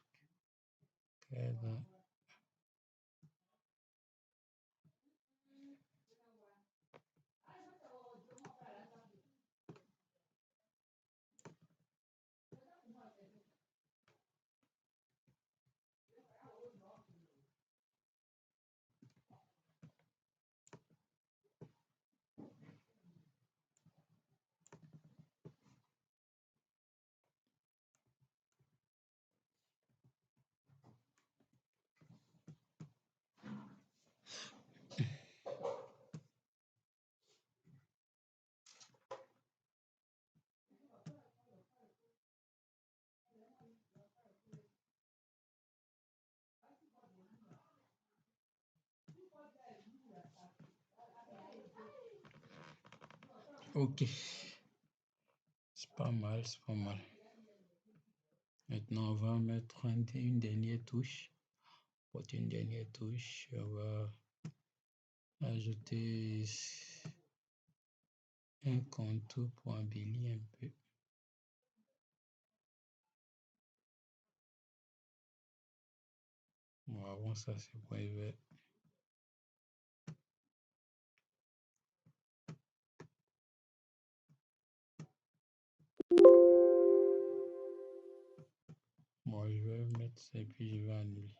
Speaker 1: Ok, c'est pas mal, c'est pas mal. Maintenant, on va mettre une dernière touche. Pour une dernière touche, on va ajouter un contour pour embellir un peu. Bon, avant ça, c'est point vert. Bon, je vais mettre ça et puis je vais annuler.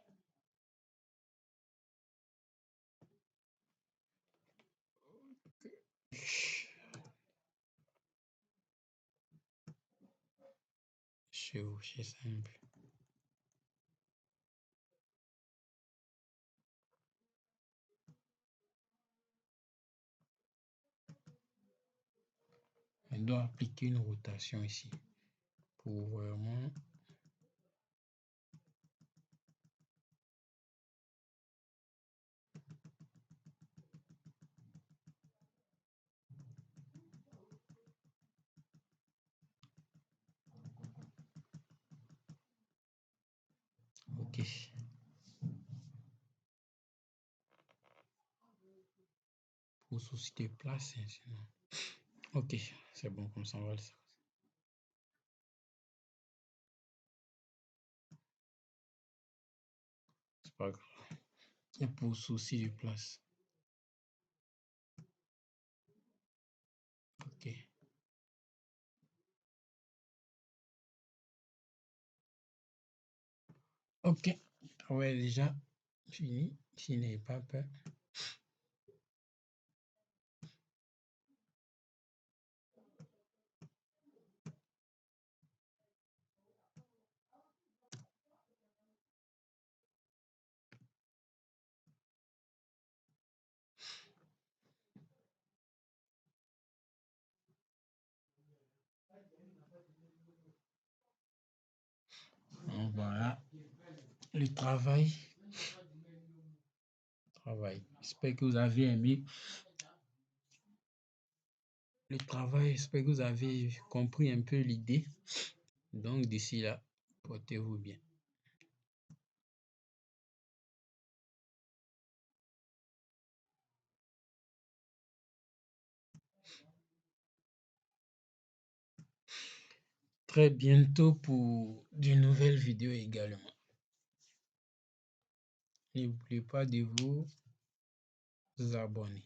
Speaker 1: Chevaucher ça un peu. On doit appliquer une rotation ici pour vraiment ok. Pour souci de place, sinon. Ok, c'est bon comme ça, on va le faire. C'est pas grave. Et pour souci de place. Ok. Ok. Ouais, déjà fini. S'il n'est pas peur. Donc voilà le travail. J'espère que vous avez aimé le travail. J'espère que vous avez compris un peu l'idée. Donc d'ici là, portez-vous bien. Très bientôt pour de nouvelles vidéos également. N'oubliez pas de vous abonner.